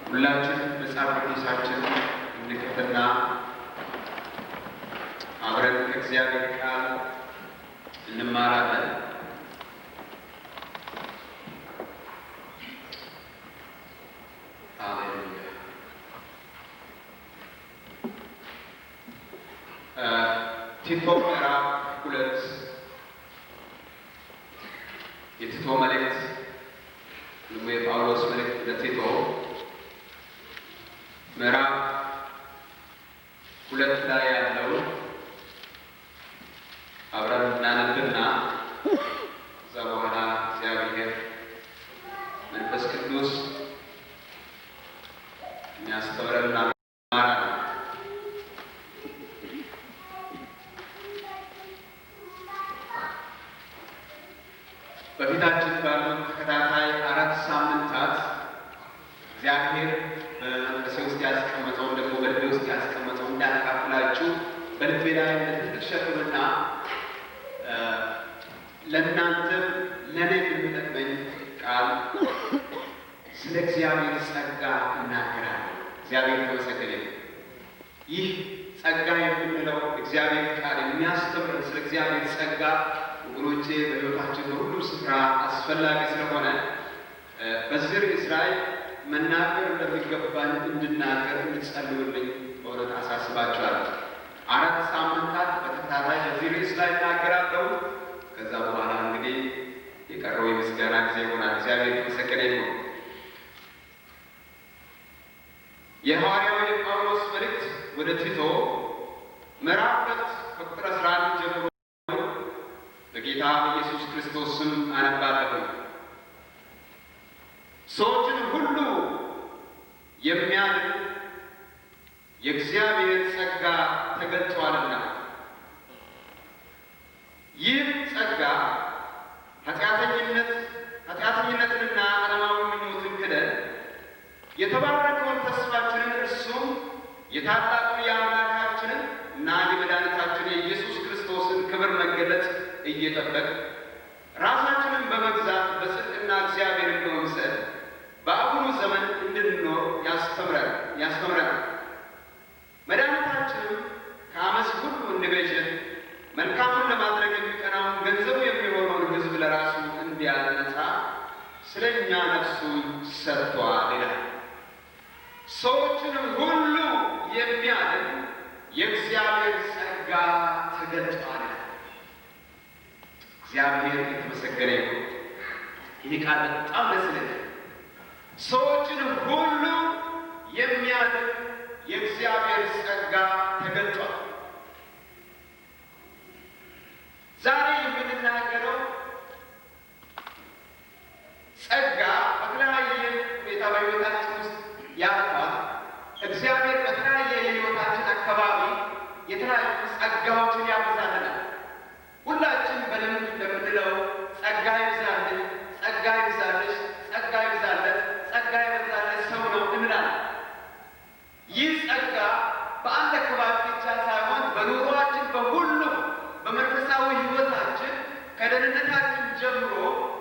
ሁላችን መጽሐፍ ቅዱሳችን እንክፈትና አብረን ከእግዚአብሔር ቃል እንማራለን። ሃሌሉያ። ቲቶ ምዕራፍ 2 የቲቶ መልእክት ወይም የጳውሎስ መልእክት ለቲቶ ምዕራፍ 2 ላይ ያለው አብረን እናነብና ከዛ በኋላ እግዚአብሔር መንፈስ ቅዱስ የሚያስተምረንና የሚማረን በፊታችን ባሉ ተከታታይ 4 ሳምንታት እግዚአብሔር በመንፈሴ ውስጥ ያስቀመጠውን ደግሞ በልቤ ውስጥ ያስቀመጠውን እንዳካፍላችሁ በልቤ ላይ ትልቅ ሸክምና ለእናንተም ለእኔም የሚጠቅመኝ ቃል ስለ እግዚአብሔር ጸጋ እናገራለሁ። እግዚአብሔር የተመሰገነ ይሁን። ይህ ጸጋ የምንለው እግዚአብሔር ቃል የሚያስተምረን ስለ እግዚአብሔር ጸጋ ወገኖቼ በሕይወታችን በሁሉም ስፍራ አስፈላጊ ስለሆነ በዚህ ርዕስ ላይ መናገር እንደሚገባን እንድናገር እንድጸልዩልኝ በእውነት አሳስባችኋለሁ። 4 ሳምንታት በተከታታይ በዚህ ርዕስ ላይ እናገራለሁ። ከዛ በኋላ እንግዲህ የቀረው የምስጋና ጊዜ ይሆናል። እግዚአብሔር የተመሰገነ ይሁን። የሐዋርያው የጳውሎስ መልእክት ወደ ቲቶ ምዕራፍ 2 ከቁጥር 11 ጀምሮ በጌታ በኢየሱስ ክርስቶስ ስም አነባለሁ። ሰዎችን ሁሉ የሚያድን የእግዚአብሔር ጸጋ ተገልጧልና ይህም ጸጋ ኃጢአተኝነትንና ዓለማዊ ምኞትን ክደን የተባረከውን ተስፋችንን እርሱም የታላቁን የአምላካችንን እና የመድኃኒታችን የኢየሱስ ክርስቶስን ክብር መገለጥ እየጠበቅ ራሳችንን በመግዛት በጽድቅና እግዚአብሔርን በመምሰል በአሁኑ ዘመን እንድንኖር ያስተምረናል። መድኃኒታችንም ከአመፅ ሁሉ እንቤዠን መልካሙን ለማድረግ የሚቀናውን ገንዘቡ የሚሆነውን ሕዝብ ለራሱ እንዲያነጻ ስለ እኛ ነፍሱን ሰጥቷል ይላል። ሰዎችንም ሁሉ የሚያድን የእግዚአብሔር ጸጋ ተገልጧል ይላል። እግዚአብሔር የተመሰገነ ይሁን። ይህ ቃል በጣም ደስ ይላል። ሰዎችንም ሁሉ የሚያድን የእግዚአብሔር ጸጋ ተገልጧል። ዛሬ የምንናገረው ጸጋ በተለያየ ሁኔታ በሕይወታችን ውስጥ ያልፋል። እግዚአብሔር በተለያየ የሕይወታችን አካባቢ የተለያዩ ጸጋዎችን ያበዛልናል። ሁላችን በልምድ እንደምንለው ጸጋ ይብዛልኝ፣ ጸጋ ይብዛልሽ፣ ጸጋ ይብዛለት፣ ጸጋ ይበዛለት ሰው ነው እንላለን። ይህ ጸጋ በአንድ አካባቢ ብቻ ሳይሆን በኑሯችን በሁሉ በመንፈሳዊ ሕይወታችን ከደህንነታችን ጀምሮ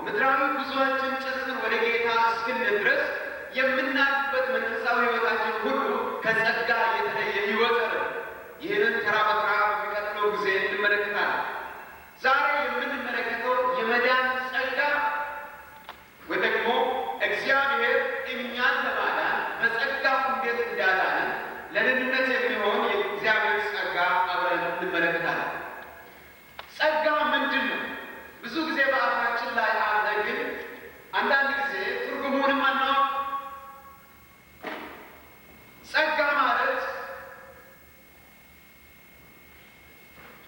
ምድራዊ ጉዞአችን ጨርሰን ወደ ጌታ እስክንድረስ የምናልፍበት መንፈሳዊ ሕይወታችን ሁሉ ከጸጋ የተለየ ሕይወት ነው። ይህንን ተራ በተራ በሚቀጥለው ጊዜ እንመለከታለን። ዛሬ የምንመለከተው የመዳን ጸጋ ወይ ደግሞ እግዚአብሔር እኛን ለማዳን በጸጋው እንዴት እንዳዳነን ለደህንነት የሚሆን የእግዚአብሔር ጸጋ አብረን እንመለከታለን። ጸጋ ምንድን ነው? ብዙ ጊዜ በአፋችን ላይ አለ፣ ግን አንዳንድ ጊዜ ትርጉሙንም አናውቅ። ጸጋ ማለት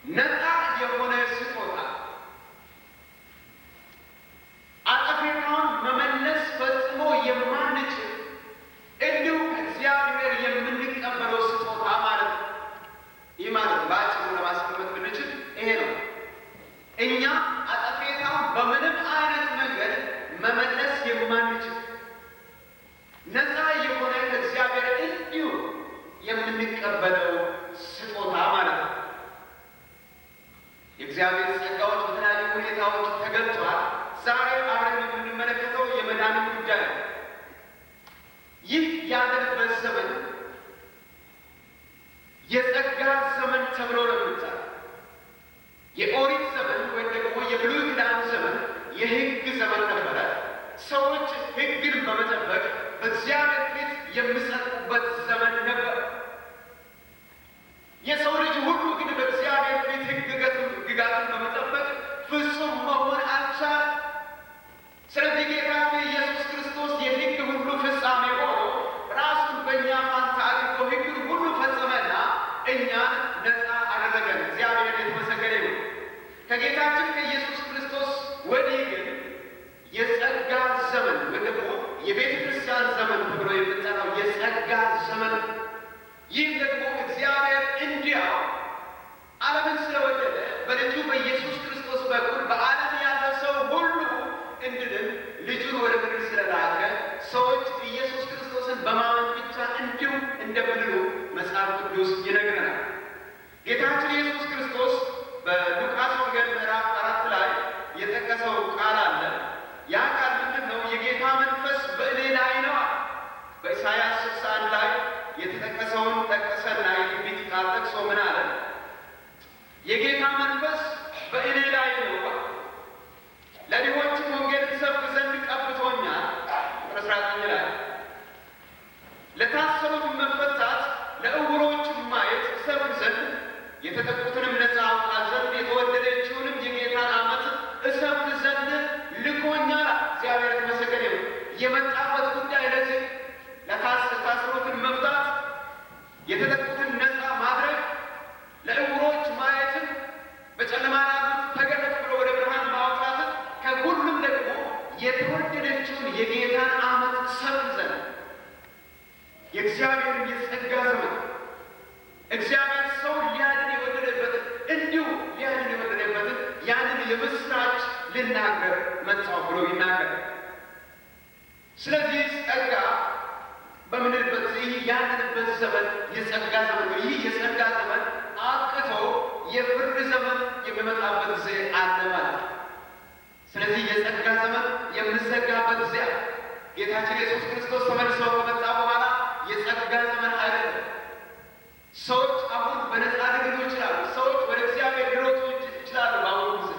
ነፃ የሆነ ስጦታ፣ አጠፌታውን መመለስ ፈጽሞ የማንችል እንዲሁ ከእግዚአብሔር የምንቀበለው ስጦታ ማለት ነው። ይህ ማለት በአጭሩ ለማስቀመጥ ብንችል ይሄ ነው። እኛ አጠፌታውን በምንም አይነት መንገድ መመለስ የማንችል ነፃ የሆነ ከእግዚአብሔር እንዲሁ የምንቀበለው ስጦታ ማለት ነው። የእግዚአብሔር ጸጋዎች በተለያዩ ሁኔታዎች ተገልጧል። ዛሬ አብረን የምንመለከተው የመዳንን ጉዳይ ነው። ይህ ያለንበት ዘመን የጸጋ ዘመን ተብሎ ነው የሚጠራው። የኦሪት ዘመን ወይም ደግሞ የብሉይ ኪዳን ዘመን የሕግ ዘመን ነበረ። ሰዎች ሕግን በመጠበቅ በእግዚአብሔር ፊት የሚጸድቁበት ዘመን ነበር። የሰው ልጅ ሁሉ ግን በእግዚአብሔር ፊት ሕግጋትን በመጠበቅ ፍጹም መሆን አልቻለም። ስለዚህ ጌታችን ኢየሱስ ክርስቶስ የሕግ ሁሉ ፍጻሜ ሆኖ ራሱን በእኛ ፋንታ አድርጎ ሕግን ሁሉ ፈጸመና እኛን ነፃ አደረገን። እግዚአብሔር የተመሰገነ ይሁን። ከጌታችን ከኢየሱስ ክርስቶስ ወዲህ ግን የጸጋ ዘመን ወይ ደግሞ የቤተ ክርስቲያን ዘመን ተብሎ የምንጠራው የጸጋ ዘመን፣ ይህ ደግሞ እግዚአብሔር እንዲያው ዓለምን ስለወደደ በልጁ በኢየሱስ ክርስቶስ በኩል በዓለም ያለ ሰው ሁሉ እንድንም ልጁን ወደ ምድር ስለላከ ሰዎች ኢየሱስ ክርስቶስን ጌታችን ኢየሱስ ክርስቶስ በሉቃስ ወንጌል ምዕራፍ 4 ላይ የጠቀሰው ቃል አለ። ያ ቃል ምንድን ነው? የጌታ መንፈስ በእኔ ላይ ነው። በኢሳይያስ 61 ላይ የተጠቀሰውን ጠቀሰና የትንቢት ቃል ጠቅሶ ምን አለ? የጌታ መንፈስ በእኔ ላይ ነው፣ ለድሆችም ወንጌል እሰብክ ዘንድ ቀብቶኛል። ቁጥር 19 ላይ ለታሰሩትም መፈታት፣ ለዕውሮችም ማየት እሰብክ ዘንድ፣ የተጠቁትንም ነፃ አውጣ ዘንድ፣ የተወደደችውንም የጌታን ዓመት እሰብክ ዘንድ ልኮኛል። እግዚአብሔር የተመሰገነ ይሁን። የመጣበት ጉዳይ ለዚህ ለታሰሩትን መፍታት፣ የተጠቁትን ነፃ ማድረግ፣ ለዕውሮች ማየትን፣ በጨለማ ላሉት ተገለጥ ብሎ ወደ ብርሃን ማውጣትን፣ ከሁሉም ደግሞ የተወደደችውን የጌታን ዓመት እሰብክ ዘንድ የእግዚአብሔርን የጸጋ ዘመን እግዚአብሔር ሰው ሊያድን የወደደበትን እንዲሁ ሊያድን የወደደበትን ያንን የምስራች ልናገር መጣሁ ብሎ ይናገር። ስለዚህ ጸጋ በምንልበት ይህ ያለንበት ዘመን የጸጋ ዘመን ነው። ይህ የጸጋ ዘመን አቅቶ የፍርድ ዘመን የሚመጣበት ጊዜ አለ ማለት ነው። ስለዚህ የጸጋ ዘመን የምንዘጋበት ጊዜ አለ። ጌታችን ኢየሱስ ክርስቶስ ተመልሶ ከመጣ በኋላ የጸጋ ዘመን አይደለም። ሰዎች አሁን በነፃ ሊድኑ ይችላሉ። ሰዎች ወደ እግዚአብሔር ሊሮጡ ይችላሉ። በአሁኑ ጊዜ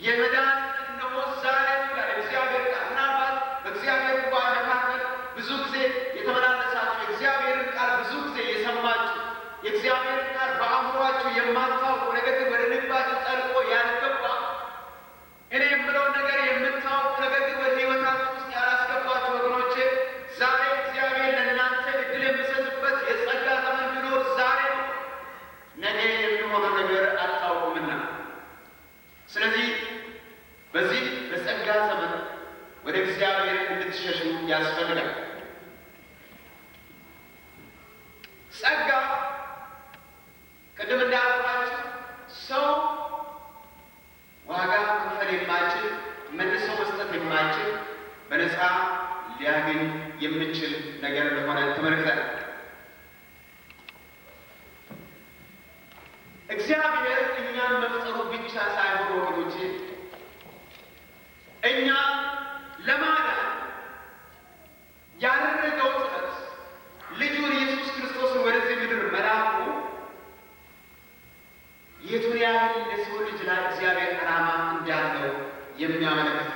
የመዳን እነሆ ዛሬ ይላል እግዚአብሔር ቃል። ምናልባት በእግዚአብሔር ጉባኤ መካከል ብዙ ጊዜ የተመላለሳችሁ የእግዚአብሔርን ቃል ብዙ ጊዜ የሰማችሁ የእግዚአብሔርን ቃል በአእምሯችሁ የማታውቁ ነገር ግን ወደ ልባችሁ ጠልቆ ያልገባ እኔ የምለው ነገር የምታውቁ ነገር ግን ወደ ሕይወታችሁ ውስጥ ያላስገባችሁ ወገኖቼ ዛሬ እግዚአብሔር ለእናንተ እድል የምሰጥበት የጸጋ ዘመን ቢኖር ዛሬ ነው። ነገ የሚሆነው ነገር አታውቁምና፣ ስለዚህ በዚህ በጸጋ ዘመን ወደ እግዚአብሔር እንድትሸሹ ያስፈልጋል። ጸጋ ቅድም እንዳልኳችሁ ሰው ዋጋ መክፈል የማይችል መልሶ መስጠት የማይችል በነፃ ሊያገኝ የሚችል ነገር እንደሆነ ተመልክተናል። እግዚአብሔር እኛን መፍጠሩ ብቻ ሳይሆን ወገኖቼ እኛ ለማዳን ያደረገው ጥረት ልጁን ኢየሱስ ክርስቶስን ወደዚህ ምድር መላኩ የቱን ያህል ለሰው ልጅ ላይ እግዚአብሔር ዓላማ እንዳለው የሚያመለክት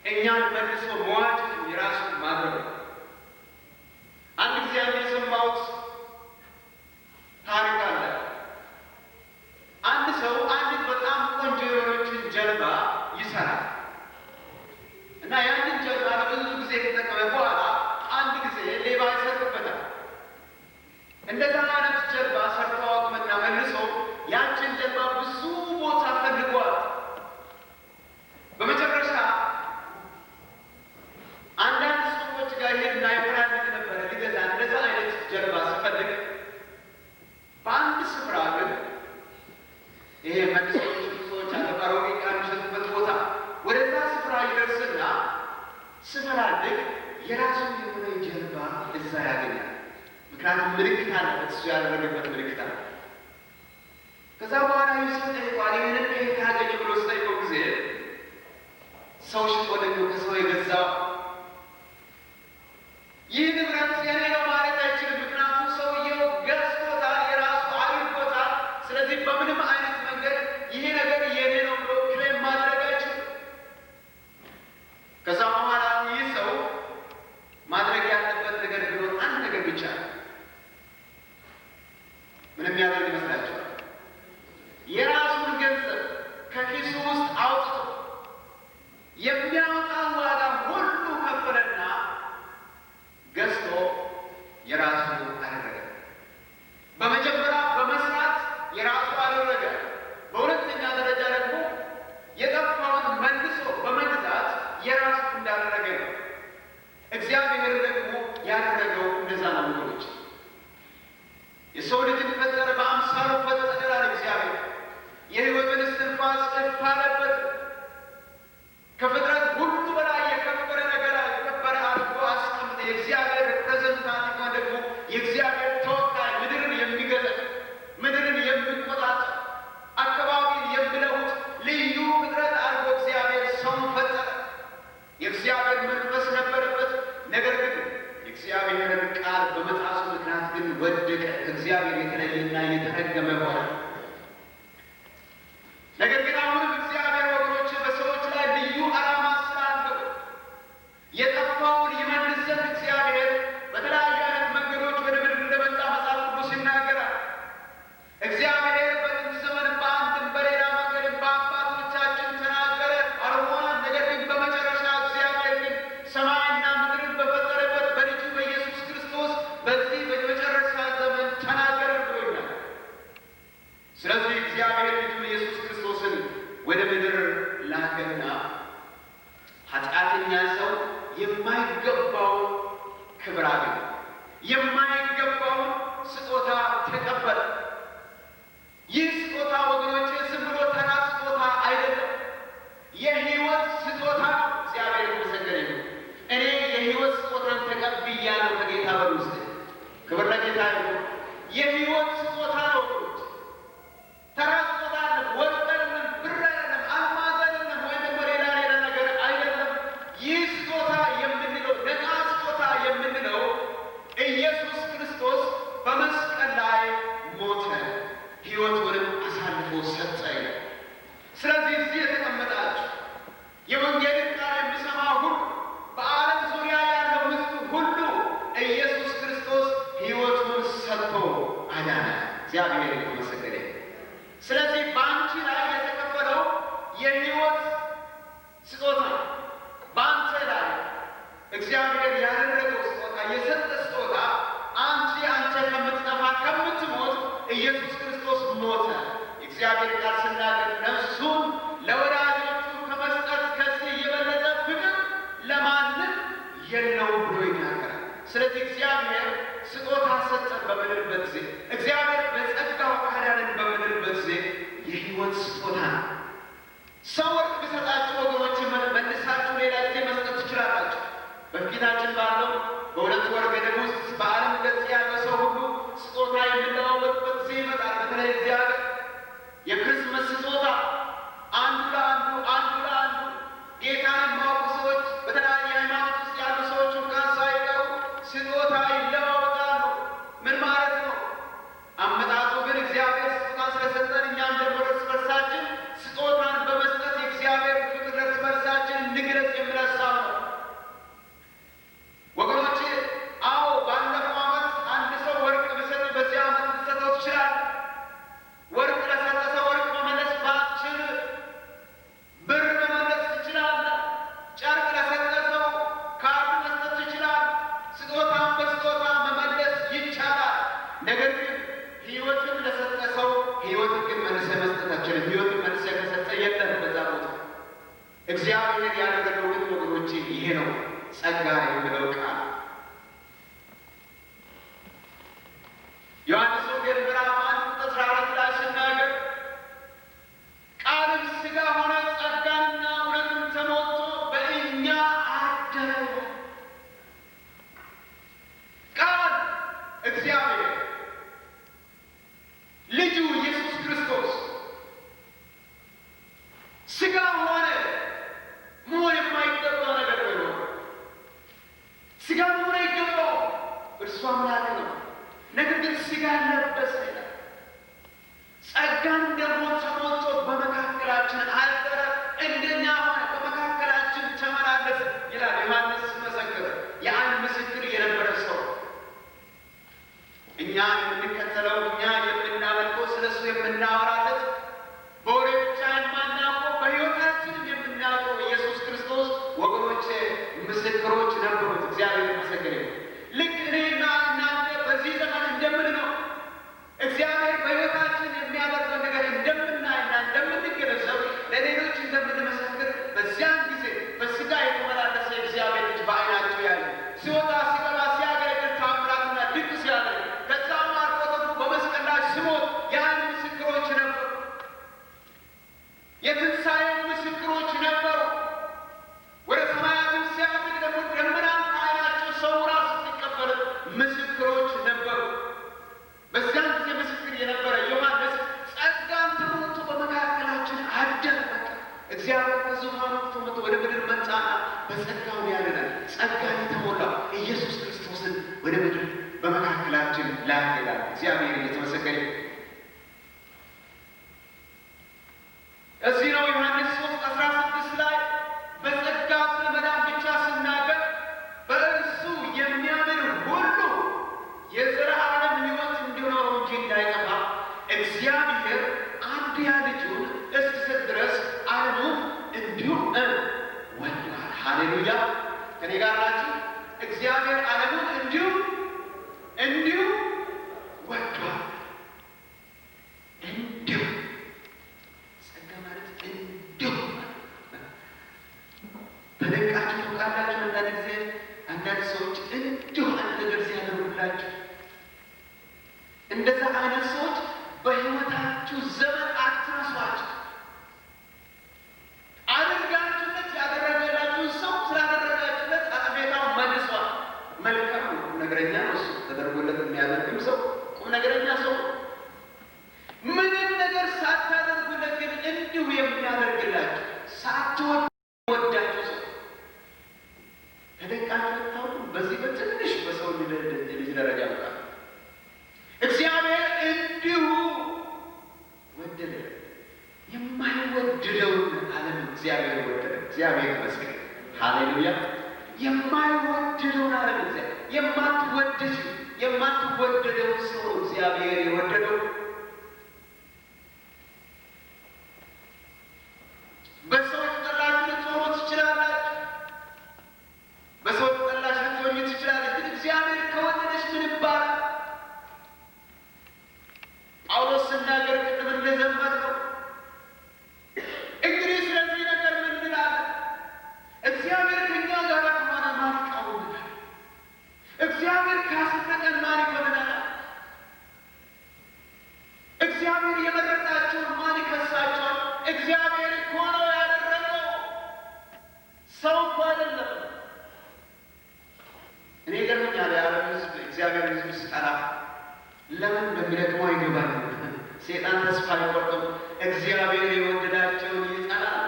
እኛን መልሶ መዋጀት የራሱ ማድረግ ነው። አንድ ጊዜ የሰማሁት ታሪክ አለ። አንድ ሰው አንዲት በጣም ቆንጆ የሆነችን ጀልባ ይሰራል እና ያንን ጀልባ ለብዙ ጊዜ ከተጠቀመ በኋላ አንድ ጊዜ ሌባ ይሰርቅበታል። እንደዛ አይነት ጀልባ ሰርተው አቁምና መልሶ ያችን ጀልባ ብዙ ቦታ ፈልጓል። በመጨረሻ አንዳንድ ሰዎች ጋር ሄድና ይፈራልግ ነበረ ሊገዛ እንደዛ አይነት ጀልባ ሲፈልግ በአንድ ስፍራ ግን ይሄ መልሶ ሰዎች አለባሮጌ ቃል የሚሸጡበት ቦታ ወደዛ ስፍራ ይደርስና ስፈላልግ የራሱ የሆነ ጀልባ እዛ ያገኛል። ምክንያቱም ምልክት አለበት፣ እሱ ያደረገበት ምልክት አለ። ከዛ በኋላ ይህ ጠይቋል። ይህንን ከየት ያገኘ ብሎ ስጠይቀው ጊዜ ሰው ሽጦልኝ ከሰው የገዛው ይህ ንብረት የኔ ነው ማለት አይችልም። ምክንያቱም ሰውየው ገዝቶታል፣ የራሱ አድርጎታል። ስለዚህ በምንም አይነት መንገድ ይሄ ነገር የኔ ነው ብሎ ክሌም ማድረግ አይችልም። ከዛ በኋላ ይህ ሰው ማድረግ ያለበት ነገር ቢኖር አንድ ነገር ብቻ ነው። ምንም ያደርግ ይመስላችኋል? የራሱን ገንዘብ ከኪሱ ውስጥ አውጥቶ የሚያወጣው ዋጋ ሁሉ ከፈለና ገዝቶ የራሱ አደረገ። በመጀመሪያ በመስራት የራሱ አደረገ። በሁለተኛ ደረጃ ደግሞ የጠፋውን መልሶ በመግዛት የራሱ እንዳደረገ ነው። እግዚአብሔር ደግሞ ያደረገው እንደዛ ነው ወገኖች። የሰው ልጅን ፈጠረ፣ በአምሳሉ ፈጠረ ይላል እግዚአብሔር። የሕይወትን እስትንፋስ እፍ አለበት። ከፍጥረት ሁሉ በላይ የከበረ ነገር የከበረ አድርጎ አስቀምጠ። የእግዚአብሔር ሪፕሬዘንታቲቭ ደግሞ የእግዚአብሔር ተወካይ ምድርን የሚገዛ ምድርን ከእግዚአብሔር የተለየና የተረገመ ሆነ። ነገር ግን አሁንም እግዚአብሔር ወገኖች በሰዎች ላይ ልዩ ዓላማ ስላለው የጠፋውን ይመልስ ዘንድ እግዚአብሔር በተለያዩ አይነት መንገዶች ወደ ምድር እንደመጣ መጽሐፍ ቅዱስ ይናገራል። እግዚአብሔር በጥንት ዘመን በአንድም በሌላ መንገድ በአባቶቻችን ተናገረ፣ አልሆነም። ነገር ግን በመጨረሻ እግዚአብሔር ግን ሰማይና ምድርን በፈጠረበት በልጁ በኢየሱስ ክርስቶስ በዚህ በመጨረሻ ዘመን ተናገረ ብሎ ይናገራል። ስለዚህ እግዚአብሔር ልጁን ኢየሱስ ክርስቶስን ወደ ምድር ላከና ኃጢአተኛ ሰው የማይገባውን ክብር አገኘ፣ የማይገባውን ስጦታ ተቀበለ። ይህ ስጦታ ወገኖቼ ዝም ብሎ ተራ ስጦታ አይደለም፣ የሕይወት ስጦታ ነው። እግዚአብሔር የተመሰገነ ይሁን። እኔ የሕይወት ስጦታን ተቀብያለሁ ከጌታ በውስጥ ክብር ለጌታ ይሁን። የሕይወት ስጦታ ነው ወገኖች፣ ተራ ስጦታ አይደለም። ወርቅ አይደለም፣ ብር አይደለም፣ አልማዝ አይደለም፣ ወይም ደግሞ ሌላ ነገር አይደለም። ይህ ስጦታ የምንለው ነፃ ስጦታ የምንለው ኢየሱስ ክርስቶስ በመስቀል ላይ ሞተ፣ ሕይወቱንም አሳልፎ ሰጠ ይላል። ስለዚህ እዚህ የተቀመጣችሁ የወንጌልን ቃል የሚሰማ ሁሉ በዓለም ዙሪያ ያለው ሕዝብ ሁሉ ኢየሱስ ክርስቶስ ሕይወቱን ሰጥቶ አዳነ። እግዚአብሔር የተመሰገነ። ስለዚህ በአንቺ ላይ የተከፈለው የሕይወት ስጦታ በአንተ ላይ እግዚአብሔር ያደረገው ስጦታ የሰጠ ስጦታ አንተ ከምትጠፋ ከምትሞት ኢየሱስ ክርስቶስ ሞተ። እግዚአብሔር ቃል ስናገር ነፍሱን ለወዳጆቹ ከመስጠት ከዚህ የበለጠ ፍቅር ለማንም የለውም ብሎ ይናገራል። ስለዚህ እግዚአብሔር ስጦታ ሰጠን በምንልበት ጊዜ፣ እግዚአብሔር በጸጋው አዳነን በምንልበት ጊዜ የሕይወት ስጦታ ነው። ሰው ወርቅ ቢሰጣችሁ ወገኖች መልሳችሁ ሌላ ጊዜ መስጠት ትችላላችሁ። በፊታችን ባለው በሁለት ወር ገደብ ውስጥ በዓለም ገጽ ያለ ሰው ሁሉ ስጦታ የምንለዋወጥበት ጊዜ ይመጣል። በተለይ እዚህ ሀገር የክርስመስ ስጦታ አንዱ ለአንዱ ጌታን የማወቁ ሰዎች በተለያየ ሃይማኖት ውስጥ ያሉ ሰዎች እንኳን ሳይቀሩ ስጦታ ይለዋወጣሉ። ምን ማለት ነው? አመጣጡ ግን እግዚአብሔር ስጦታን ስለሰጠን እኛም ደግሞ እርስ በርሳችን ስጦታን በመስጠት የእግዚአብሔር ፍቅር እርስ በርሳችን እንግለጽ የሚል ሀሳብ ነው ወገኖቼ። አዎ ባለፈው ዓመት አንድ ሰው ወርቅ ቢሰጥ በዚህ ዓመት ልትሰጠው ትችላለህ። ወርቅ ለሰጠ ሰው ወርቅ መመለስ ባትችል ብር መመለስ ትችላለህ። ጨርቅ ለሰጠ ሰው ካርድ መስጠት ትችላለህ። ስጦታን በስጦታ መመለስ ይቻላል። ነገር ግን ሕይወትን ለሰጠ ሰው ሕይወትን ግን መልሰ መስጠት አትችልም። ሕይወትን መልሰ ከሰጠ የለም በዛ ቦታ። እግዚአብሔር ያደረገው ግን ወገኖቼ ይሄ ነው፣ ጸጋ የሚለው ቃል ዮሐንስ ወንጌል ምዕራፍ 1:14 ላይ ሲናገር ቃልም ሥጋ ሆነ ጸጋንና እውነትን ተሞልቶ በእኛ አደረ። ቃል እግዚአብሔር ልጁ ኢየሱስ ክርስቶስ ሥጋ ሆነ። መሆን የማይገባው ነገር ነው። ሥጋ መሆን አይገባው፣ እርሱ አምላክ ነው። ነገር ግን ሥጋ ለበሰ ይላል። ጸጋን ደግሞ ተሞልቶ በመካከላችን አደረ፣ እንደኛ ሆነ፣ በመካከላችን ተመላለሰ ይላል ዮሐንስ መሰከረ። የአንድ ምስክር የነበረ ሰው እኛ የምንከተለው እኛ የምናመልከው ስለ እሱ የምናወራለት በወሬ ብቻ የማናውቀው በሕይወታችንም የምናውቀው ኢየሱስ ክርስቶስ ወገኖቼ ምስክሮች ነበሩት። እግዚአብሔር ይመስገን። ልክ እኔና እናንተ በዚህ ዘመን እንደምንኖር እግዚአብሔር በሕይወታችን የሚያደርገው ነገር እንደምናይና እንደምንገነዘብ ለሌሎች እንደምንመሰክር በዚያን ጊዜ በሥጋ የተመላለሰ እግዚአብሔር ልጅ በዓይናቸው ያለ ሲወጣ ሲገባ ሲያገለግል ታምራትና ድንቅ ሲያደርግ ከዛም አልፎ ደግሞ በመስቀል ላይ ሲሞት ያን ምስክሮች ነበሩ። የትንሣኤው ምስክሮች ነበሩ። ወደ ሰማያትን ሲያድግ ደግሞ ደመናን ከዓይናቸው ሰውራ ስትቀበል ምስክሮች ነበሩ። በዚያን ጊዜ ምስክር የነበረ ዮሐንስ ጸጋን ተሞልቶ በመካከላችን አደረ። እግዚአብሔር ከዙፋኑ ተመቶ ወደ ምድር መጣና በጸጋው ያለናል። ጸጋን የተሞላ ኢየሱስ ክርስቶስን ወደ ምድር በመካከላችን ላከ ይላል። እግዚአብሔር ሰዎች እንዲሁ አንድ ነገር ሲያደርጉላችሁ እንደዛ አይነት ሰዎች በሕይወታችሁ ዘመን አትረሷቸው። አድርጋችሁለት ያደረገላችሁን ሰው ስላደረጋችሁለት አጥቤታውን መልሷል። መልካም ነው፣ ቁም ነገረኛ ነው እሱ። ተደርጎለት የሚያደርግም ሰው ቁም ነገረኛ ሰው። ምንም ነገር ሳታደርጉለት ግን እንዲሁ የሚያደርግላችሁ ሳትወዳችሁ ሰው ተደንቃችሁ ታውቁ። በዚህ በትንሽ በሰው ልጅ ደረጃ በቃ እግዚአብሔር እንዲሁ ወደደ። የማይወደደውን ዓለም እግዚአብሔር ወደደ። እግዚአብሔር ይመስገን፣ ሃሌሉያ። የማይወደደውን ዓለም እግዚአብሔር የማትወደደውን ሰው እግዚአብሔር የወደደው። በሰው ተጠላችሁ ልትሆኑ ትችላላችሁ። በሰው ተጠላሽ ልትሆኑ ትችላለች። ግን እግዚአብሔር ከወደደሽ ምን ይባላል? ጳውሎስ ሲናገር ቅድም እንደዘመርነው እንግዲህ ስለዚህ ነገር ምን እንላለን? እግዚአብሔር ከእኛ ጋር ከሆነ ማን ይቃወመናል? እግዚአብሔር ካስጠቀን ማን ይኮንናል? እግዚአብሔር የመረጣቸውን ማን ይከሳቸዋል? እግዚአብሔር እኮ ነው ያደረገው፣ ሰው እኮ አይደለም። እኔ ገርሞኛል። የዓለም ሕዝብ እግዚአብሔር ሕዝብ ሲጠራ ለምን እንደሚደግመው አይገባል። ሴጣን ተስፋ አይቆርጥም። እግዚአብሔር የወደዳቸውን ይጠላል።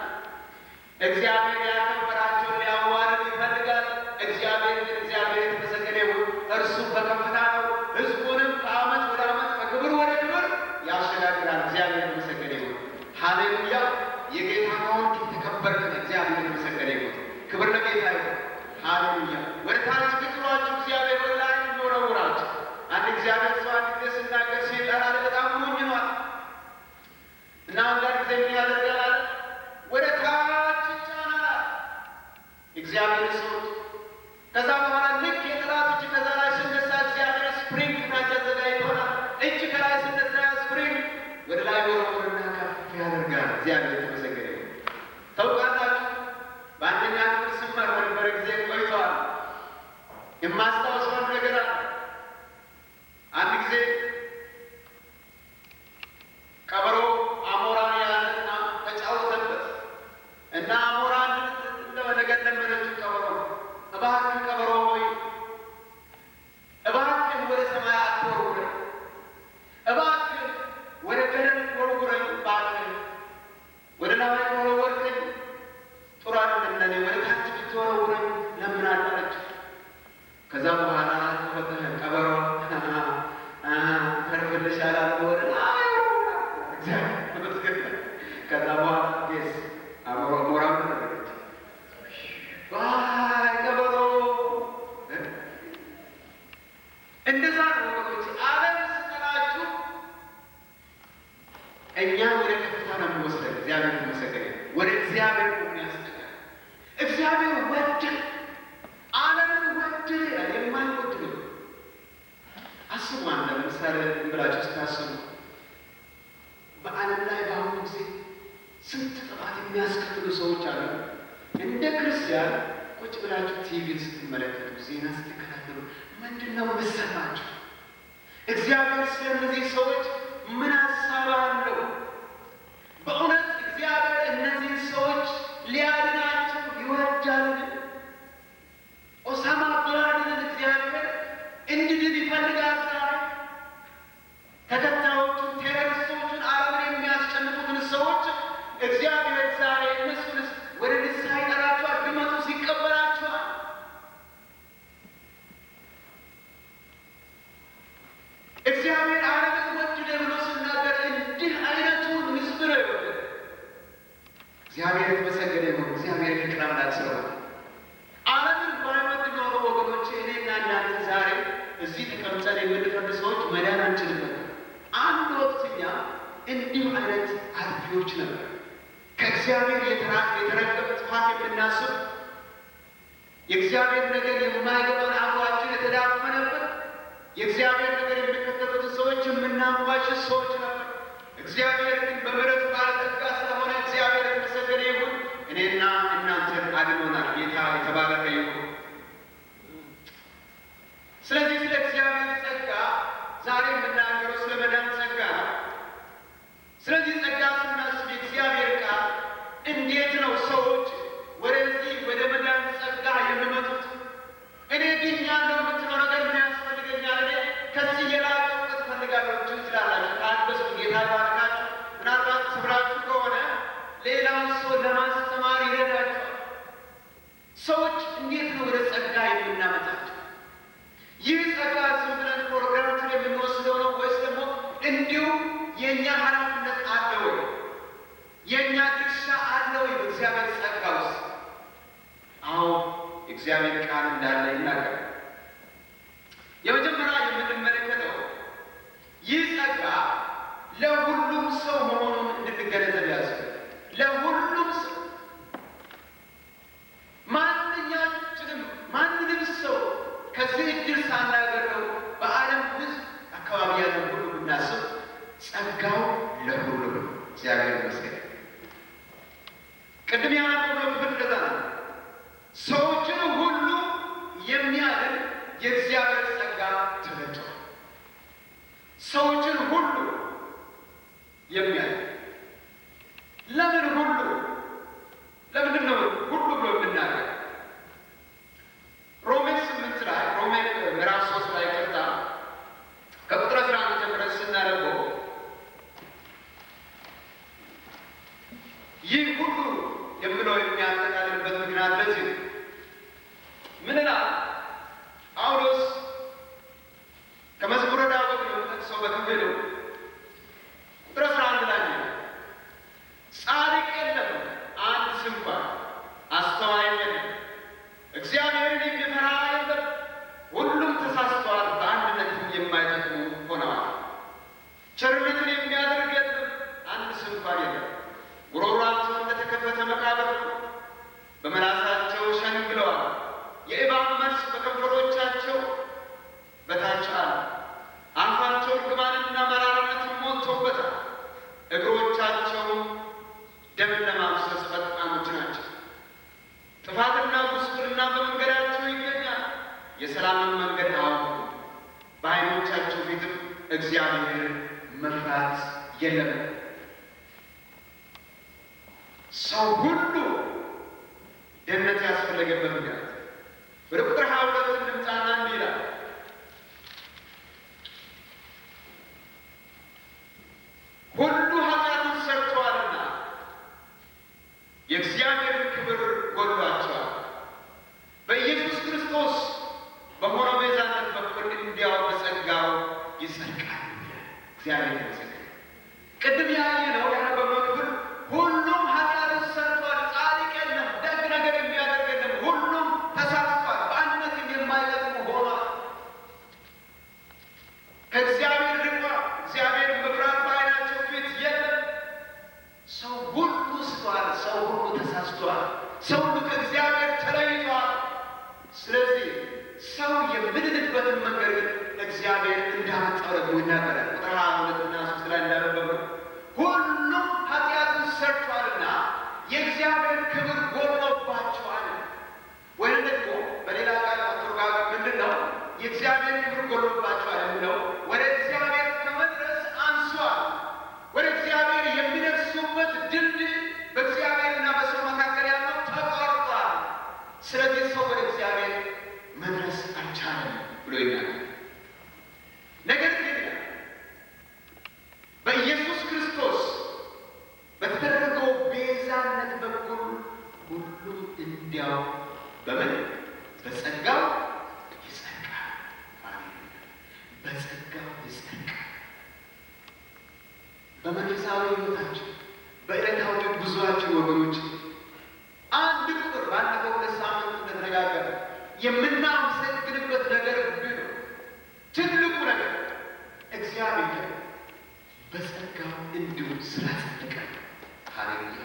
እግዚአብሔር ያከበራቸውን ሊያዋርድ ይፈልጋል። እግዚአብሔር ግን እግዚአብሔር የተመሰገነ ይሁን፣ እርሱ በከፍታ ነው። ሕዝቡንም ከዓመት ወደ ዓመት ከክብር ወደ ክብር ያሸጋግራል። እግዚአብሔር የተመሰገነ ይሁን፣ ሃሌሉያ። የጌታ ከሆንክ የተከበርክ ነህ። እግዚአብሔር የተመሰገነ ይሁን። ክብር ለጌታ ይሁን፣ ሃሌሉያ። ወደ ታች ብትሏችሁ እግዚአብሔር ወደ ላይ ይወረውራችሁ። አንድ እግዚአብሔር ሰው አንድ ጊዜ ሲናገር ሴጣን አለ በጣም ሞኝ ነው እና አንዳንድ ጊዜ ምን ያደርጋል? ወደ ታች ይጫናል እግዚአብሔር ሰው። ከዛ በኋላ ልክ የጠላት እጅ ከዛ ላይ ሲነሳ እግዚአብሔር ስፕሪንግ ይሆናል። እጅ ከላይ ሲነሳ ስፕሪንግ ወደ ላይ ወረወርና ከፍ ያደርጋል። እግዚአብሔር የተመሰገነ ይሁን። ታውቃላችሁ በአንደኛ ክፍል ስማር በነበረ ጊዜ ቆይተዋል። የማስታውሰው ነገር አለ። አንድ ጊዜ ቀበሮ አሞራን ያዘና ተጫወተበት እና አሞራን እንደወነገር ለመነችው ቀበሮ፣ እባክህ ቀበሮ ሆይ እባክህ ወደ ሰማይ አትወርውረኝ፣ እባክህ ወደ ገደል ወርውረኝ፣ እባክህ ወደ ላይ ወረወርከኝ ጥሩ አይደለም ለእኔ፣ ወደ ታች ብትወረውረኝ ለምን አላለችው። ከዛ በኋላ ቀበሮ ተርፍልሻል አለ ወደ ላይ ከዛ በኋላ ጌስ ሞራም ተደረገች። ቀበሮ እንደዛ ነው ወገኖች። ዓለም ስትላችሁ እኛ ወደ ከፍታ ነው የሚወስደን። እግዚአብሔር የተመሰገነ ወደ እግዚአብሔር የሚያስጠጋ እግዚአብሔር ወደ ዓለምን ወደ የማይወድ ነው። አስቡ። አንድ ለምሳሌ ብላችሁ ስታስቡ በዓለም ላይ በአሁኑ ጊዜ ስንት ጥፋት የሚያስከትሉ ሰዎች አሉ። እንደ ክርስቲያን ቁጭ ብላችሁ ቲቪን ስትመለከቱ፣ ዜና ስትከታተሉ ምንድን ነው የሚሰማችሁ? እግዚአብሔር ስለእነዚህ ሰዎች ምን ሀሳብ አለው? በእውነት እግዚአብሔር እነዚህ ሰዎች ሊያድናቸው ይወዳልን? ኦሳማ ቢንላደንን እግዚአብሔር እንዲድን ይፈልጋል። ተከታዮቹን ቴሮሪስቶቹን ዓለምን የሚያስጨንቁትን ሰዎች እግዚአብሔር ዛሬ እነሱን ወደ ንስሐ ይጠራቸዋል። ቢመጡ ይቀበላቸዋል። እግዚአብሔር ዓለምን ወደደ ብሎ ሲናገር እንዲህ አይነቱን ሕዝብ ነው የወደደ። እግዚአብሔር የተመሰገነ ይሁን። እግዚአብሔር ፍቅር አምላክ ስለሆነ ዓለምን ባይወድ ኖሮ ወገኖቼ እኔና እናንተ ዛሬ እዚህ ተቀምጠን የምንፈርድ ሰዎች መዳን አንችልም ነበር። አንድ ወቅት እኛ እንዲሁ አይነት አጥፊዎች ነበር። ከእግዚአብሔር የተረገመ ጥፋት የምናስብ፣ የእግዚአብሔር ነገር የማይገባን አእምሯችን የተዳፈነበት፣ የእግዚአብሔር ነገር የሚከተሉትን ሰዎች የምናንቋሽሽ ሰዎች ነበር። እግዚአብሔር ግን በምሕረቱ ባለጠጋ ስለሆነ እግዚአብሔር የተመሰገነ ይሁን እኔና እናንተን አድኖናል። ጌታ የተባረከ ይሁን። እንዲሁ የእኛ ኃላፊነት አለ ወይ? የእኛ ድርሻ አለ ወይ በእግዚአብሔር ጸጋ ውስጥ? አዎ የእግዚአብሔር ቃል እንዳለ ይናገራል። የመጀመሪያ የምንመለከተው ይህ ጸጋ ለሁሉም ሰው መሆኑን እንድንገነዘብ ያስፈልጋል። ለሁሉም ሰው ማንንም ሰው ከዚህ እድል ሳናገረው በዓለም ሕዝብ አካባቢ ያለው ሁሉ ብናስብ ጸጋው ለሁሉም ነው። እግዚአብሔር ይመስገን። ቅድም ያነበብነው ክፍል እንደዛ ነው። ሰዎችን ሁሉ የሚያድን የእግዚአብሔር ጸጋ ተሰጥቷል። ሰዎችን ሁሉ የሚያድን ለምን ሁሉ? ለምንድን ነው ሁሉ ብሎ የምናገር? ሮሜ 8 ላይ ሮሜ ምዕራፍ 3 ላይ ቅርታ ከቁጥር 11 ጀምረን ስናነበው ይህ ሁሉ የምለው የሚያጠቃልልበት ምክንያት ለዚህ ነው። ምን ይላል ጳውሎስ? ከመዝሙረ ዳዊት ነው ጠቅሶ በክፍሉ ቁጥር 11 ላይ ጻድቅ የለም አንድ ስንኳ፣ አስተዋይ የለም፣ እግዚአብሔርን የሚፈራ የለም፣ ሁሉም ተሳስተዋል፣ በአንድነትም የማይጠቅሙ ሆነዋል። ቸርነትን የሚያደርግ የለም፣ አንድ ስንኳ የለም። ጉሮሯቸው እንደተከፈተ መቃብር ነው፣ በመላሳቸው ሸንግለዋል። የእባብ መርዝ በከንፈሮቻቸው በታች አለ። አፋቸው እርግማንና መራራነትን ሞልቶበታል። እግሮቻቸው ደም ለማፍሰስ ፈጣኖች ናቸው። ጥፋትና ጉስቁልና በመንገዳቸው ይገኛል። የሰላምን መንገድ አያውቁም። በዓይኖቻቸው ፊትም እግዚአብሔር መፍራት የለም። ሰው ሁሉ ደህንነት ያስፈለገበት ምክንያት ወደ ቁጥር 22 እንምጣና እንዲህ ይላል ሁሉ ኃጢአትን ሰርተዋልና የእግዚአብሔርን ክብር ጎድሏቸዋል። በኢየሱስ ክርስቶስ በሆነው ቤዛነት በኩል እንዲያው በጸጋው ይጸድቃል። እግዚአብሔር ይመስገን። ቅድም ያየነው ያነበብነው ክፍል ሁሉም ኃጢአትን ሰርተዋል፣ ጻድቅ የለም፣ ደግ ነገር የሚያደርግ የለም፣ ሁሉም ተሳስቷል፣ በአንድነትም የማይጠቅሙ ሆኗል። ከእግዚአብሔር ርቋል፣ እግዚአብሔር መፍራት በዓይናቸው ፊት የለም። ሰው ሁሉ ስቷል፣ ሰው ሁሉ ተሳስቷል፣ ሰው ሁሉ ከእግዚአብሔር ተለይቷል። ስለዚህ ሰው የምንድንበትን መንገድ እግዚአብሔር እንዳመጣው ደግሞ ይናገራል። ቁጥር 22 እና 3 ላይ እንዳነበብነው ሁሉም ኃጢአትን ሰርቷልና የእግዚአብሔር ክብር ጎድሎባቸዋል። ወይም ደግሞ በሌላ ቃል አተርጓጎ ምንድን ነው? የእግዚአብሔር ክብር ጎድሎባቸዋል የሚለው ወደ እግዚአብሔር ከመድረስ አንሷል። ወደ እግዚአብሔር የሚደርሱበት ድልድይ በእግዚአብሔርና በሰው መካከል ያለው ተቋርጧል። ስለዚህ ሰው ወደ እግዚአብሔር መድረስ አልቻለም ብሎ ይናገራል። ነገር ግን በኢየሱስ ክርስቶስ በተደረገው ቤዛነት በኩል ሁሉም እንዲያው በምን በጸጋው ይጸድቃል። በጸጋው ይጸድቃል። በመንፈሳዊ ሕይወታችን በዕለታዊ ጉዞአችን ወገኖች አንድ ቁጥር ባለፈው 2 ሳምንት እንደተነጋገረ የምናመሰግንበት ነገር ቢኖር ትልቁ ነገር እግዚአብሔር በጸጋው እንዲሁ ስላጸደቀን። ሃሌሉያ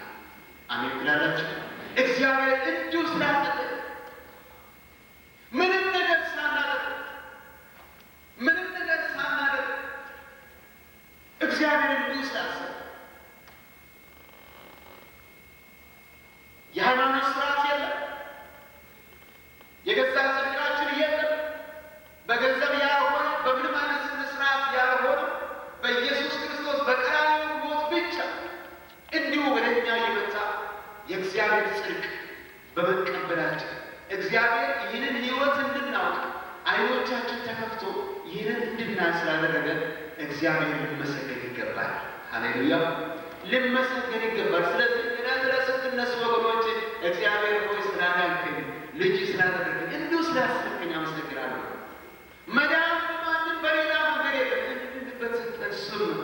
አሜን ትላላችሁ? እግዚአብሔር እንዲሁ ስላጸደቀን ምንም ነገር ሳናደርግ እግዚአብሔር እንዲሁ ስላጸደቀን። የሃይማኖት ስርዓት የለም፣ የገዛ ጽድቃችን የለም፣ በገንዘብ ያልሆነ በምንም አይነት ስነ ስርዓት ያልሆነ በኢየሱስ ክርስቶስ በቀራንዮ ሞት ብቻ እንዲሁ ወደ እኛ የመጣ የእግዚአብሔር ጽድቅ በመቀበላችን እግዚአብሔር ይህንን ሕይወት እንድናውቅ ዓይኖቻችን ተከፍቶ ይህንን እንድናይ ስላደረገ እግዚአብሔር ሊመሰገን ይገባል። ሃሌሉያ ሊመሰገን ይገባል። ስለዚህ ስትነሱ ወገኖች እግዚአብሔር ሆይ ስላዳንከኝ፣ ልጅ ስላደረገኝ፣ እንዲሁ ስላሰብከኝ አመሰግናለሁ። መዳን በማንም በሌላ መንገድ የለም፣ በተሰጠን ስም ነው።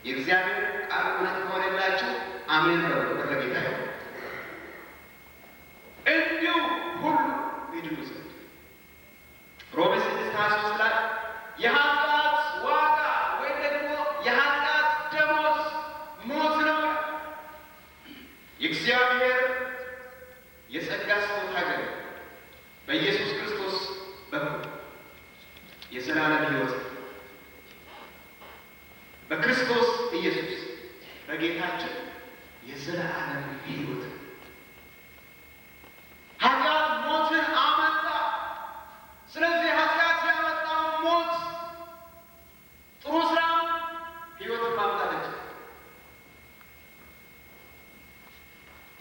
የእግዚአብሔር ቃል እውነት ከሆነላችሁ አሜን በሉ። በጌታ ይሁን። እንዲሁ ሁሉ ይድኑ ዘንድ ሮሜ 6:23 ላይ የኃጢአት ዋጋ ወይ ደግሞ የኃጢአት ደሞዝ ሞት ነው። የእግዚአብሔር የጸጋ ስጦታ ግን በኢየሱስ ክርስቶስ በኩል የዘላለም ሕይወት በክርስቶስ ኢየሱስ በጌታችን የዘላለም ሕይወት። ኃጢአት ሞትን አመጣ። ስለዚህ ኃጢአት ያመጣው ሞት ጥሩ ስራ ሕይወትን ማምጣት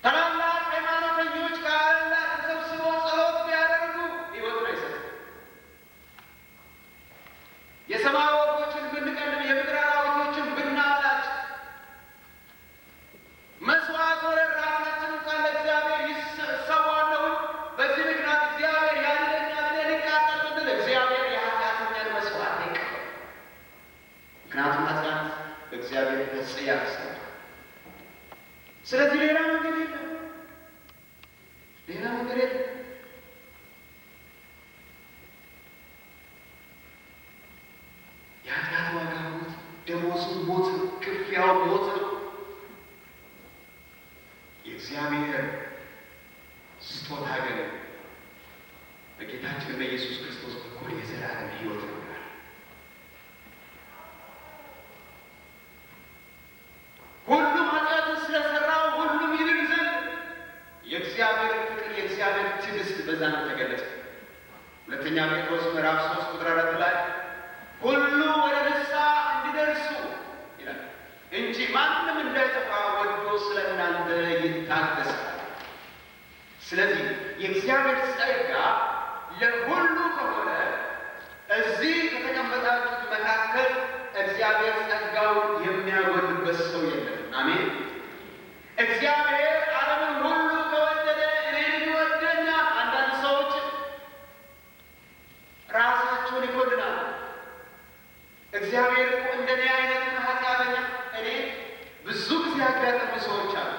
ታላላቅ ሃይማኖተኞች ጋር ተሰብስበው ጸሎት ቢያደርጉ ሕይወትን አይሰጥም። የሰማይ ወፎችን ብንቀልብ የምድር አራዊቶችን ብናላጭ መስዋዕት ወደ ራሳችን እንኳን ለእግዚአብሔር ይሰዋለሁ። በዚህ ምክንያት እግዚአብሔር ያንኛል ሊቃጠል ብንል እግዚአብሔር የኃጢአተኛን መስዋዕት አይቀበልም። ምክንያቱም ኃጢአት እግዚአብሔር በጽያፍ ሰው። ስለዚህ ሌላ መንገድ የለም፣ ሌላ መንገድ የለም። የኃጢአት ዋጋ ሞት፣ ደሞዙ ሞት፣ ክፍያው ሞት ነው። የእግዚአብሔር ስጦታ ግን በጌታችን በኢየሱስ ክርስቶስ በኩል የዘላለም ሕይወት ነው። ሁሉም ኃጢአትን ስለሰራው ሁሉም ይድን ዘንድ የእግዚአብሔር ፍቅር የእግዚአብሔር ትዕግስት በዛ ነው ተገለጸ። ሁለተኛ ጴጥሮስ ምዕራፍ 3:4 ላይ ሁሉ ወደ ንስሐ እንዲደርሱ ይላል እንጂ ማንም እንዳይጠፋ ወዶ ስለ እናንተ ይታገሳል። ስለዚህ የእግዚአብሔር ጸጋ ለሁሉ ከሆነ እዚህ ከተቀመጣችሁት መካከል እግዚአብሔር ጸጋውን የሚያጎድበት ሰው የለም። አሜን። እግዚአብሔር ዓለምን ሁሉ ከወደደ እኔን ይወደኛል። አንዳንድ ሰዎች ራሳቸውን ይጎድናሉ። እግዚአብሔር እኮ እንደኔ አይነት ኃጢአተኛ እኔ ብዙ ጊዜ ያጋጠሙ ሰዎች አሉ።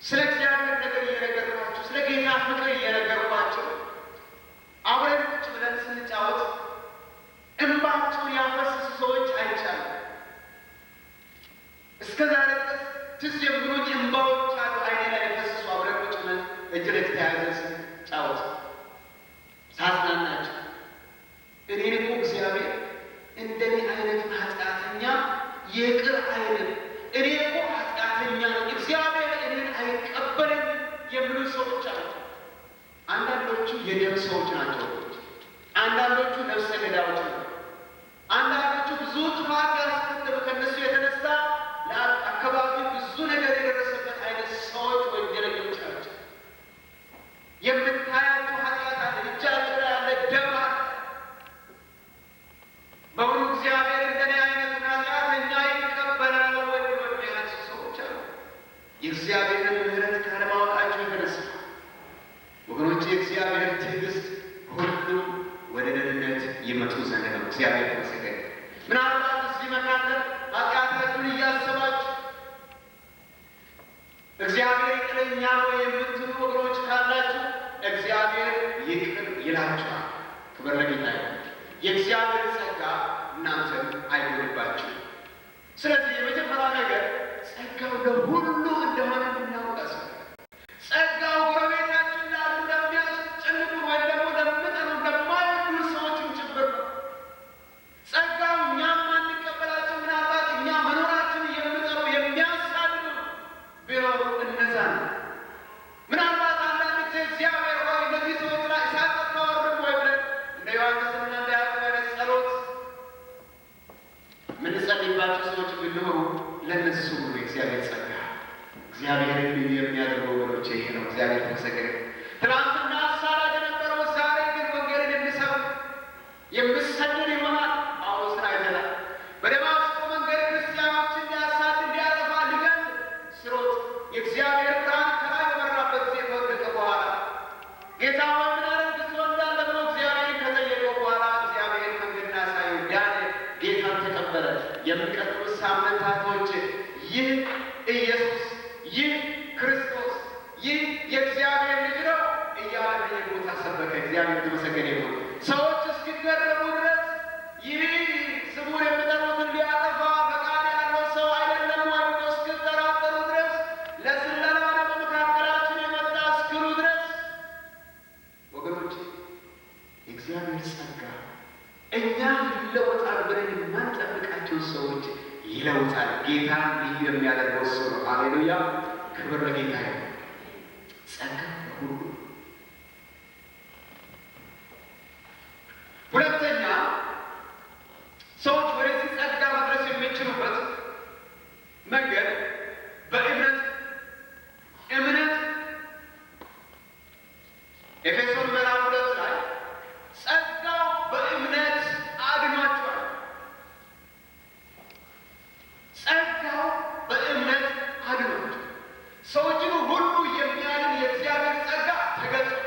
ስለ እግዚአብሔር ነገር እየነገርኳቸው፣ ስለ ጌታ ፍቅር እየነገርኳቸው አብረን ቁጭ ብለን ስንጫወት እንባቸውን ያፈሰሱ ሰዎች አይቻልም። እስከ ዛሬ ድረስ ትዝ የሚሉኝ እንባዎች አሉ አይኔ ላይ የፈሰሱ አብረን ቁጭ ብለን እጅ ላይ ተያይዘን ስንጫወት ሳዝናናቸው እኔን እኮ እግዚአብሔር እንደኔ አይነት ኃጢአተኛ ይቅር አይልም። እኔ እኮ ኃጢአተኛ ነው፣ እግዚአብሔር እኔን አይቀበልም የሚሉ ሰዎች አሉ። አንዳንዶቹ የደም ሰዎች ናቸው። አንዳንዶቹ ነፍሰ ገዳዮች ናቸው። አንዳንዶቹ ብዙ ጥፋት ያስከተሉ ከእነሱ የተነሳ ለአካባቢ ብዙ ነገር የደረሰበት አይነት ሰዎች ወንጀለኞች ናቸው። የምታያቸው ኃጢአት አለ፣ እጃቸው ላይ ያለ ደም አለ። በሁሉ እግዚአብሔር እንደኔ አይነቱን ኃጢአተኛ ይቀበላል ወይ ብሎ የሚያነሱ ሰዎች አሉ። የእግዚአብሔርን ምሕረት ካለማወቃቸው የተነሳ ወገኖች የእግዚአብሔር ትዕግስት ሁሉም ወደ ደህንነት ይመጡ ዘንድ ነው። እግዚአብሔር ይመስገን። ምናልባት እዚህ መካከል ኃጢአታችሁን እያሰባችሁ እግዚአብሔር ይቅረኛል ወይ የምትሉ ወገኖች ካላችሁ እግዚአብሔር ይቅር ይላችኋል። ክብር ለጌታ ይሁን። የእግዚአብሔር ጸጋ እናንተን አይጎድባችሁ። ስለዚህ የመጀመሪያ ነገር ጸጋው ለሁሉ እንደሆነ እናውቅ። ጸጋው ጎረቤታችን ላሉ ለሚያስጨንቁ ወይ ደግሞ ለምጠሉ ለማይወዱ ሰዎችም ጭምር ነው። ጸጋው እኛም አንቀበላቸው ምናልባት እኛ መኖራችን የምጠሉ የሚያሳድዱ ቢኖሩ እነዛ ነው። ምናልባት አንዳንድ ጊዜ እግዚአብሔር ሆይ እነዚህ ሰዎች ላይ እሳት አታወርድም ወይ ብለን እንደ ዮሐንስና እንደ ያዕቆብ አይነት ጸሎት የምንጸልይባቸው ሰዎች ቢኖሩ ለእነሱ ሁሉ የእግዚአብሔር ጸጋ እግዚአብሔርን የሚያደርገው ወገኖቼ ይሄ ነው። እግዚአብሔር ተመሰገነ። ትናንትና አሳዳጅ የነበረው ዛሬ ግን ወንጌልን የሚሰብክ የሚሰደድ ይሆናል። ጳውሎስን አይተናል። በደማስቆ መንገድ ክርስቲያኖችን ሊያሳድ እንዲያጠፋ ሊገል ስሮት የእግዚአብሔር ብርሃን ከላይ በበራበት ጊዜ ከወደቀ በኋላ ጌታ ሆይ ምን አደርግ ትወዳለህ ብሎ እግዚአብሔርን ከጠየቀው በኋላ እግዚአብሔር መንገድን አሳየው። ዳነ፣ ጌታን ተቀበለ። የሚቀጥሉት ሳምንታቶች ይህ ኢየሱስ፣ ይህ ክርስቶስ፣ ይህ የእግዚአብሔር ልጅ ነው እያለ በየቦታ ሰበከ። እግዚአብሔር የተመሰገነ ይሁን። ሰዎች እስኪገረሙ ድረስ ይህ ስሙን የሚጠሩትን ሊያጠፋ ፈቃድ ያለው ሰው አይደለም ወይ ብለው እስኪጠራጠሩ ድረስ፣ ለስለላ በመካከላችን የመጣ እስኪሉ ድረስ ወገኖች የእግዚአብሔር ጸጋ እኛ ይለወጣል ብለን የማንጠብቃቸው ሰዎች ይለውጣል። ጌታን ልዩ የሚያደርገው እሱ ነው። ሃሌሉያ! ክብር ለጌታ ይሁን። ጸጋ ለሁሉ። ሁለተኛ ሰዎች ወደዚህ ጸጋ መድረስ የሚችሉበት መንገድ በእምነት ኤፌሶን ምዕራፍ 2 ላይ ጸጋው በእምነት አድኗቸዋል። ጸጋው በእምነት አድኗቸዋል። ሰዎችን ሁሉ የሚያድን የእግዚአብሔር ጸጋ ተገልጧል።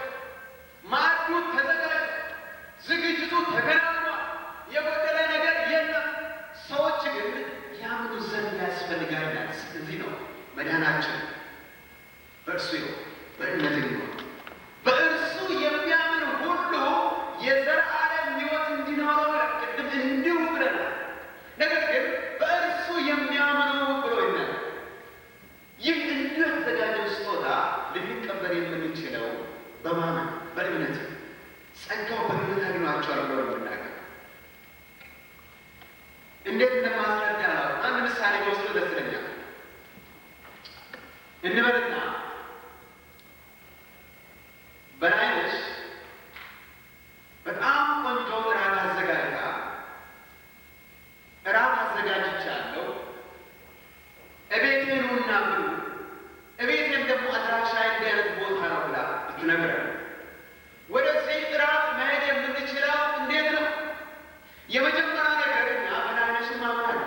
ማዕዱ ተዘጋጅቷል። ዝግጅቱ ተከናውኗል። የጎደለ ነገር የለም። ሰዎች ግን ያምኑ ዘንድ ያስፈልጋል። ስለዚህ ነው መዳናችን በእርሱ ይሆን፣ በእምነት ይሆን። በእርሱ የሚያምን ሁሉ የዘላለም ሕይወት እንዲኖረው ብለን ቅድም እንዲሁ ብለናል። ነገር ግን በእርሱ የሚያምኑ ብሎ ይናል። ይህ እንዲሁ የተዘጋጀው ስጦታ ልንቀበል የምንችለው በማመን በእምነት፣ ጸጋው በእምነት አግኟቸዋል ብሎ የምናገር እንዴት እንደማስረዳ አንድ ምሳሌ ወስዶ ደስ ይለኛል። እንበልና በላይነሽ በጣም ቆንጆ እራት አዘጋጅታ እራት አዘጋጅቻለሁ እቤቴ ኑና ብሉ፣ እቤቴም ደግሞ አድራሻ እንዲህ አይነት ቦታ ነው ብላ ብትነግረን ወደዚህ እራት መሄድ የምንችለው እንዴት ነው? የመጀመሪያ ነገር እኛ በላይነሽን ማመን አለ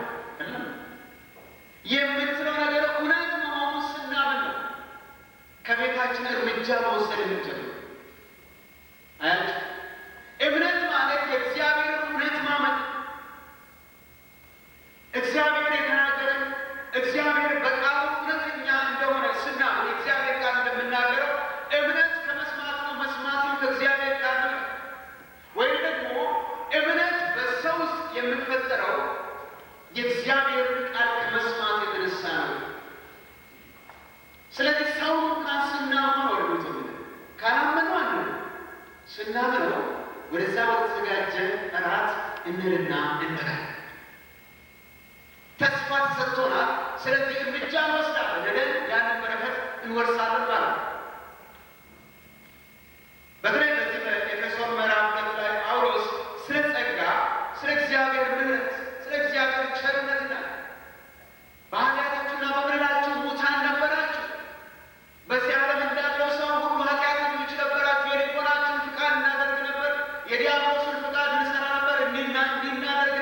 የምትለው ነገር እውነት መሆኑ ስናምን ነው ከቤታችን እርምጃ መውሰድ የምንችለው። አያችሁ፣ እምነት ማለት የእግዚአብሔር እውነት ማመን፣ እግዚአብሔር የተናገረን እግዚአብሔር በቃሉ እውነተኛ እንደሆነ ስናምን የእግዚአብሔር ቃል እንደምናገረው እምነት ከመስማት ነው፣ መስማትም ከእግዚአብሔር ቃል ነው። ወይም ደግሞ እምነት በሰው ውስጥ የምንፈጠረው የእግዚአብሔር ቃል ከመስማት የተነሳ ነው። ስለዚህ ሰው እንኳን ስናምነው ወደሉት ካላመኑ አለ ስናምነው ወደዛ ወደተዘጋጀ እራት እንልና እንበላለን። ተስፋ ተሰጥቶናል። ስለዚህ እርምጃ እንወስዳለን ብለን ያንን በረከት እንወርሳለን ማለት ነው። በተለይ በዚህ በኤፌሶን ምዕራፍ 2 ላይ ጳውሎስ ስለ ጸጋ፣ ስለ እግዚአብሔር ምሕረት፣ ስለ እግዚአብሔር ቸርነት ይላል። በኃጢአታችሁና በበደላችሁ ሙታን ነበራችሁ፣ በዚህ ዓለም እንዳለው ሰው ሁሉ ኃጢአተኞች ነበራችሁ፣ የልቦናችሁን ፍቃድ እናደርግ ነበር፣ የዲያብሎስን ፍቃድ እንሰራ ነበር፣ እንዲናደርግ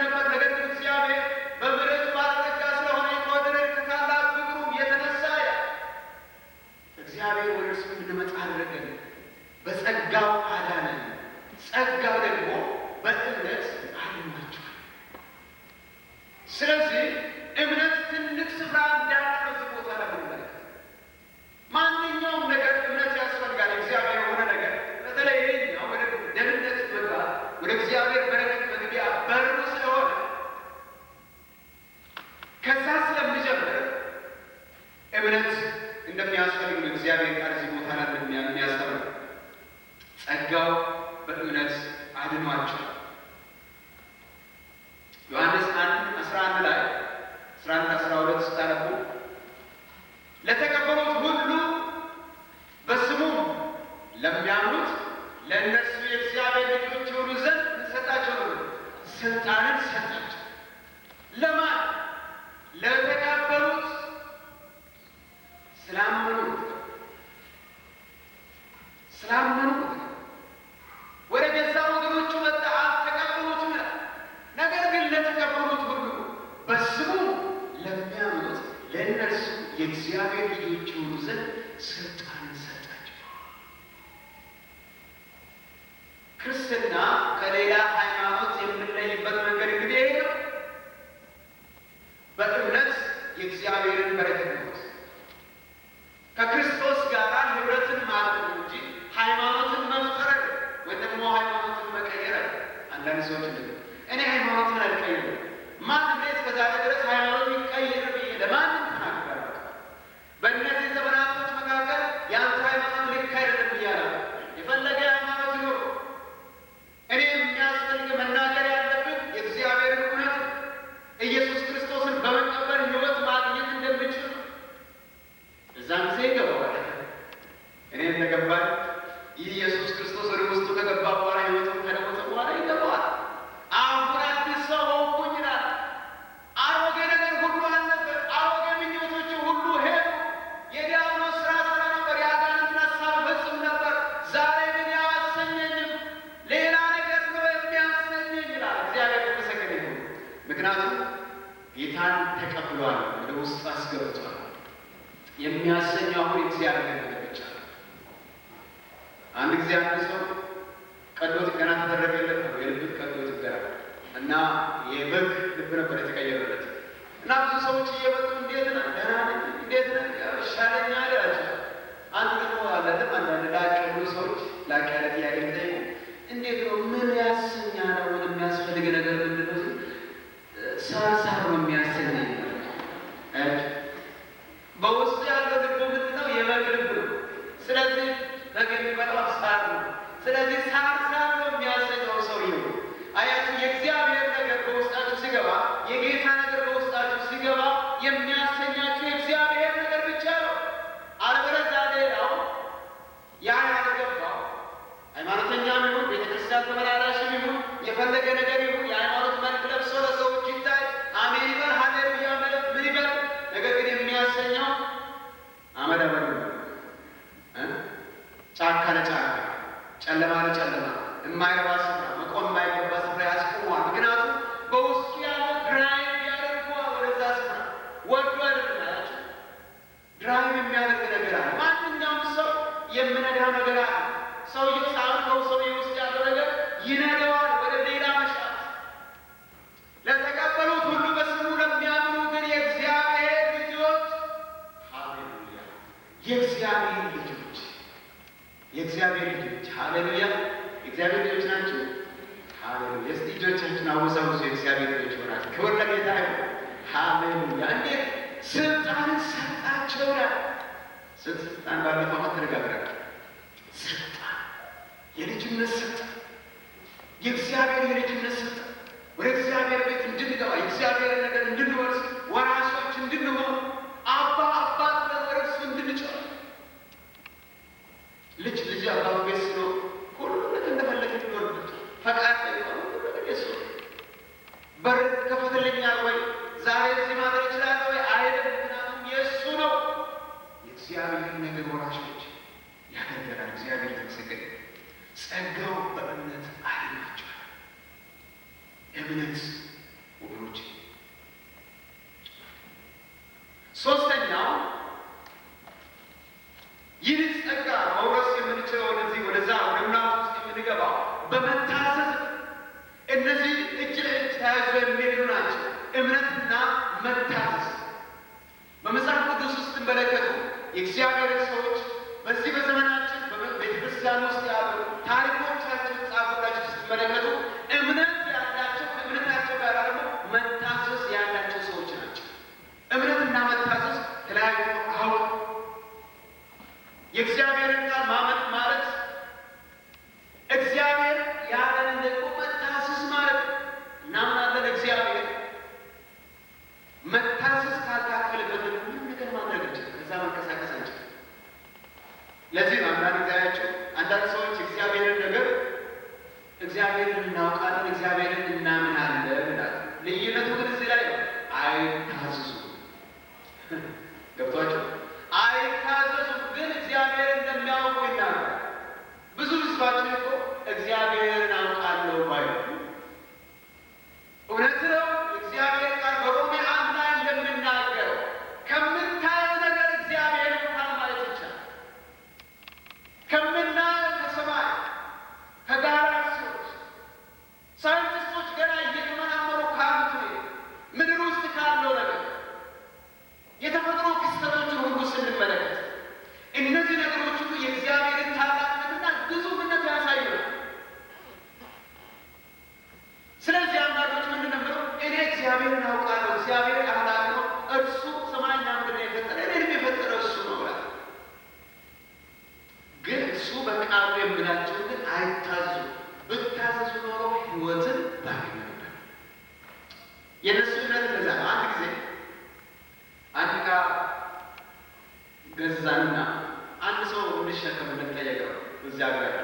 ነበር። ነገር ግን እግዚአብሔር በምሕረቱ ባለጠጋ ስለሆነ ከወደደን ከታላቅ ፍቅሩ የተነሳ እግዚአብሔር ወደ እርሱ እንድንመጣ አደረገን፣ በጸጋው አዳነን። ጸጋው ደግሞ በእምነት አድኗቸዋል። ስለዚህ እምነት ትልቅ ስፍራ እንዳለው በዚህ ቦታ ላይ እንመለከት። ማንኛውም ነገር እምነት ያስፈልጋል። እግዚአብሔር የሆነ ነገር በተለይ ይሄኛው ወደ ደህንነት መግባት ወደ እግዚአብሔር በረከት መግቢያ በሩ ስለሆነ ከዛ ስለሚጀምር እምነት እንደሚያስፈልግ ነው እግዚአብሔር ቃል እዚህ ቦታ ላይ የሚያስተምር። ጸጋው በእምነት አድኗቸው። ዮሐንስ 1:11 ላይ 11-12 ስታነቡ ለተቀበሉት ሁሉ በስሙም ለሚያምኑት ለእነርሱ የእግዚአብሔር ልጆች የሆኑ ዘንድ እንሰጣቸው ነው፣ ስልጣንን ሰጣቸው። ለማን? ለተቀበሉት፣ ስላመኑት ወደ ገዛ ወገኖቹ መጣ፣ አልተቀበሉትም። ነገር ግን ለተቀበሉት ሁሉ በስሙ ለሚያምኑት ለእነርሱ የእግዚአብሔር ልጆች የሆኑ ዘንድ ስልጣንን ሰጣቸው። ክርስትና ከሌላ ሃይማኖት የምንለይበት መንገድ እንግዲህ ይሄ ነው። የእግዚአብሔርን በረከት ነው። ከክርስቶስ ጋር ህብረትን ማለት ነው እንጂ ሃይማኖትን መፍጠር ወይ ደግሞ ሃይማኖትን መቀየር። አንዳንድ ሰዎች እኔ ሃይማኖትን አልቀይርም ማንም እስከዛሬ ድረስ ሃይማኖት ይቀየር ብዬ ለማንም ተናግሬ በእነዚህ ዘመናቶች መካከል የአንተ ሃይማኖት ልክ አይደለም እያለ የፈለገ ሃይማኖት ይኖር፣ እኔ የሚያስፈልግ መናገር ያለብን የእግዚአብሔርን እውነት ኢየሱስ ክርስቶስን በመቀበል ህይወት ማግኘት እንደምችል እዛም ጊዜ ይገባዋል። እኔ እንደገባኝ ይህ ኢየሱስ ክርስቶስ ወደ ውስጡ ከገባ በኋላ ህይወቱን ከለወጠ በኋላ ይገባዋል። አሁን አዲስ ሰው ሆንኩኝ ይላል። አሮጌ ነገር ሁሉ አለፈ፣ አሮጌ ምኞቶች ሁሉ ሄዱ። የዲያብሎስ ስራ ስራ ነበር፣ የአጋንንትን ሀሳብ ፈጽም ነበር። ዛሬ ግን አያሰኘኝም፣ ሌላ ነገር ነው የሚያሰኘኝ ይላል። እግዚአብሔር የተመሰገነ ይሁን። ምክንያቱም ጌታን ተቀብሏል፣ ወደ ውስጥ አስገብቷል። የሚያሰኘው አሁን እግዚአብሔር ነገር ብቻ ነው። አንድ ጊዜ አንድ ሰው ቀዶ ጥገና ተደረገለት ነው፣ የልብ ቀዶ ጥገና እና የበግ ልብ ነበር የተቀየረለት እና ብዙ ሰዎች እየመጡ እንዴት ነህ ደህና ነኝ እንዴት ነህ ይሻለኛል ያላቸው። አንድ ደግሞ አለለም አንዳንድ ላቅ ያሉ ሰዎች ላቅ ያለ ጥያቄ ጠይቁ። እንዴት ነው ምን ያሰኛል? አሁን የሚያስፈልግ ነገር ምንድን ነው? ሳር ነው የሚያሰኘኝ። በውስጡ ያለው ልቡ ምንድን ነው? የበግ ልብ ነው። ስለዚህ በግ የሚበላው ሳር ነው። ስለዚህ ሳር ነው የሚያሰኘው ሰውየው። አያችሁ፣ የእግዚአብሔር ነገር በውስጣችሁ ሲገባ፣ የጌታ ነገር በውስጣችሁ ሲገባ የሚያሰኛችሁ የእግዚአብሔር ነገር ብቻ ነው። አለበለዚያ ሌላው ያ ያልገባው ሃይማኖተኛም ይሁን ቤተክርስቲያን ተመላላሽም ይሁን የፈለገ ነገር ይሁን የሃይማኖት መልክ ለብሶ ለሰዎች ይታይ፣ አሜን ይበል፣ ሃሌሉያ ማለት ምን ይበል፣ ነገር ግን የሚያሰኘው አመዳመዱ ጫካ ለጫካ ጨለማ ለጨለማ የማይረባ ስፍራ መቆም የማይገባ ስፍራ ያስቆመዋል። ምክንያቱም በውስጡ ያለው ድራይቭ ያደርገዋል ወደዛ ስፍራ ወዶ ያደርጋላቸው። ድራይቭ የሚያደርግ ነገር አለ። ማንኛውም ሰው የምነዳው ነገር አለ። ሰውየው ሳልከው ሰውየው ውስጥ ያለው ነገር ይነደዋል ወደ ሌላ መሻት። ለተቀበሉት ሁሉ በስሙ ለሚያምኑ ግን የእግዚአብሔር ልጆች፣ ሃሌሉያ፣ የእግዚአብሔር ልጆች፣ የእግዚአብሔር ልጆች፣ ሃሌሉያ፣ የእግዚአብሔር ልጆች ናቸው። ሃሌሉያ። እስቲ ልጆቻችን አወዛውዙ፣ የእግዚአብሔር ልጆች ሆናል። ክብር ለጌታ ይሁን። ሃሌሉያ። እንዴት ስልጣን ሰጣቸው ይላል። ስልጣን ባለፈው ዓመት ተነጋግረናል። ስልጣን፣ የልጅነት ስልጣን፣ የእግዚአብሔር የልጅነት ስልጣን፣ ወደ እግዚአብሔር ቤት እንድንገባ የእግዚአብሔር ነገር እንድንወርስ ወራሾች እንድንሆን አባ አባት ብለን ወደ እርሱ እንድንጨው ልጅ አባቱ ቤት ስሎ ሁሉ ነገር እንደፈለገ ይኖርበት ፈቃድ ጠይቀው ሁሉ ነገር የሱ በር ከፈትልኛል ወይ ዛሬ እዚህ ማድረግ ይችላል ወይ አይደለም። ምክንያቱም የእሱ ነው። የእግዚአብሔር ነገር ወራሾች ያደርገናል። እግዚአብሔር የተመሰገነ። ጸጋው በእምነት አድናቸዋል። እምነት ወገኖች። ሶስተኛው ይህ ጸጋ መውረስ የምንችለው ወደዛ ወደምና ውስጥ የምንገባው በመታዘዝ። እነዚህ እጅ ለእጅ ተያይዞ የሚሄዱ ናቸው፣ እምነትና መታዘዝ። በመጽሐፍ ቅዱስ ውስጥ ስትመለከቱ የእግዚአብሔር ሰዎች በዚህ በዘመናችን ቤተክርስቲያን ውስጥ ያሉ ታሪኮቻቸው ጻፉላችሁ ስትመለከቱ እምነት ያላቸው ከእምነታቸው ጋር ደግሞ መታዘዝ ያላቸው ሰዎች ናቸው። እምነትና መታዘዝ ተለያዩ አሁን የእግዚአብሔርን ቃል ማመን ማለት እግዚአብሔር ያለን ደግሞ መታዘዝ ማለት እናምናለን። እግዚአብሔር መታዘዝ ካልታከለበት ምንም ነገር ማድረግ እንችላለን። ከዛ መንቀሳቀስ አንችልም። ለዚህ ነው አንዳንድ ጊዜያቸው አንዳንድ ሰዎች እግዚአብሔርን ነገር እግዚአብሔርን እናውቃለን፣ እግዚአብሔርን እናምናለን ይላል። ልዩነቱ ግን እዚህ ላይ ነው። አይታዘዙም። ገብቷቸው አይታዘዙም፣ ግን እግዚአብሔር እንደሚያውቁ ይናገራል። ብዙ ህዝባችን እኮ እግዚአብሔርን አውቃለሁ ባይ እውነት ነው። እግዚአብሔር ቃል በሮሜ 1 ላይ እንደምናገረው ከምታየው ነገር እግዚአብሔርን ማለት ይቻላል። ከምናየው እግዚአብሔር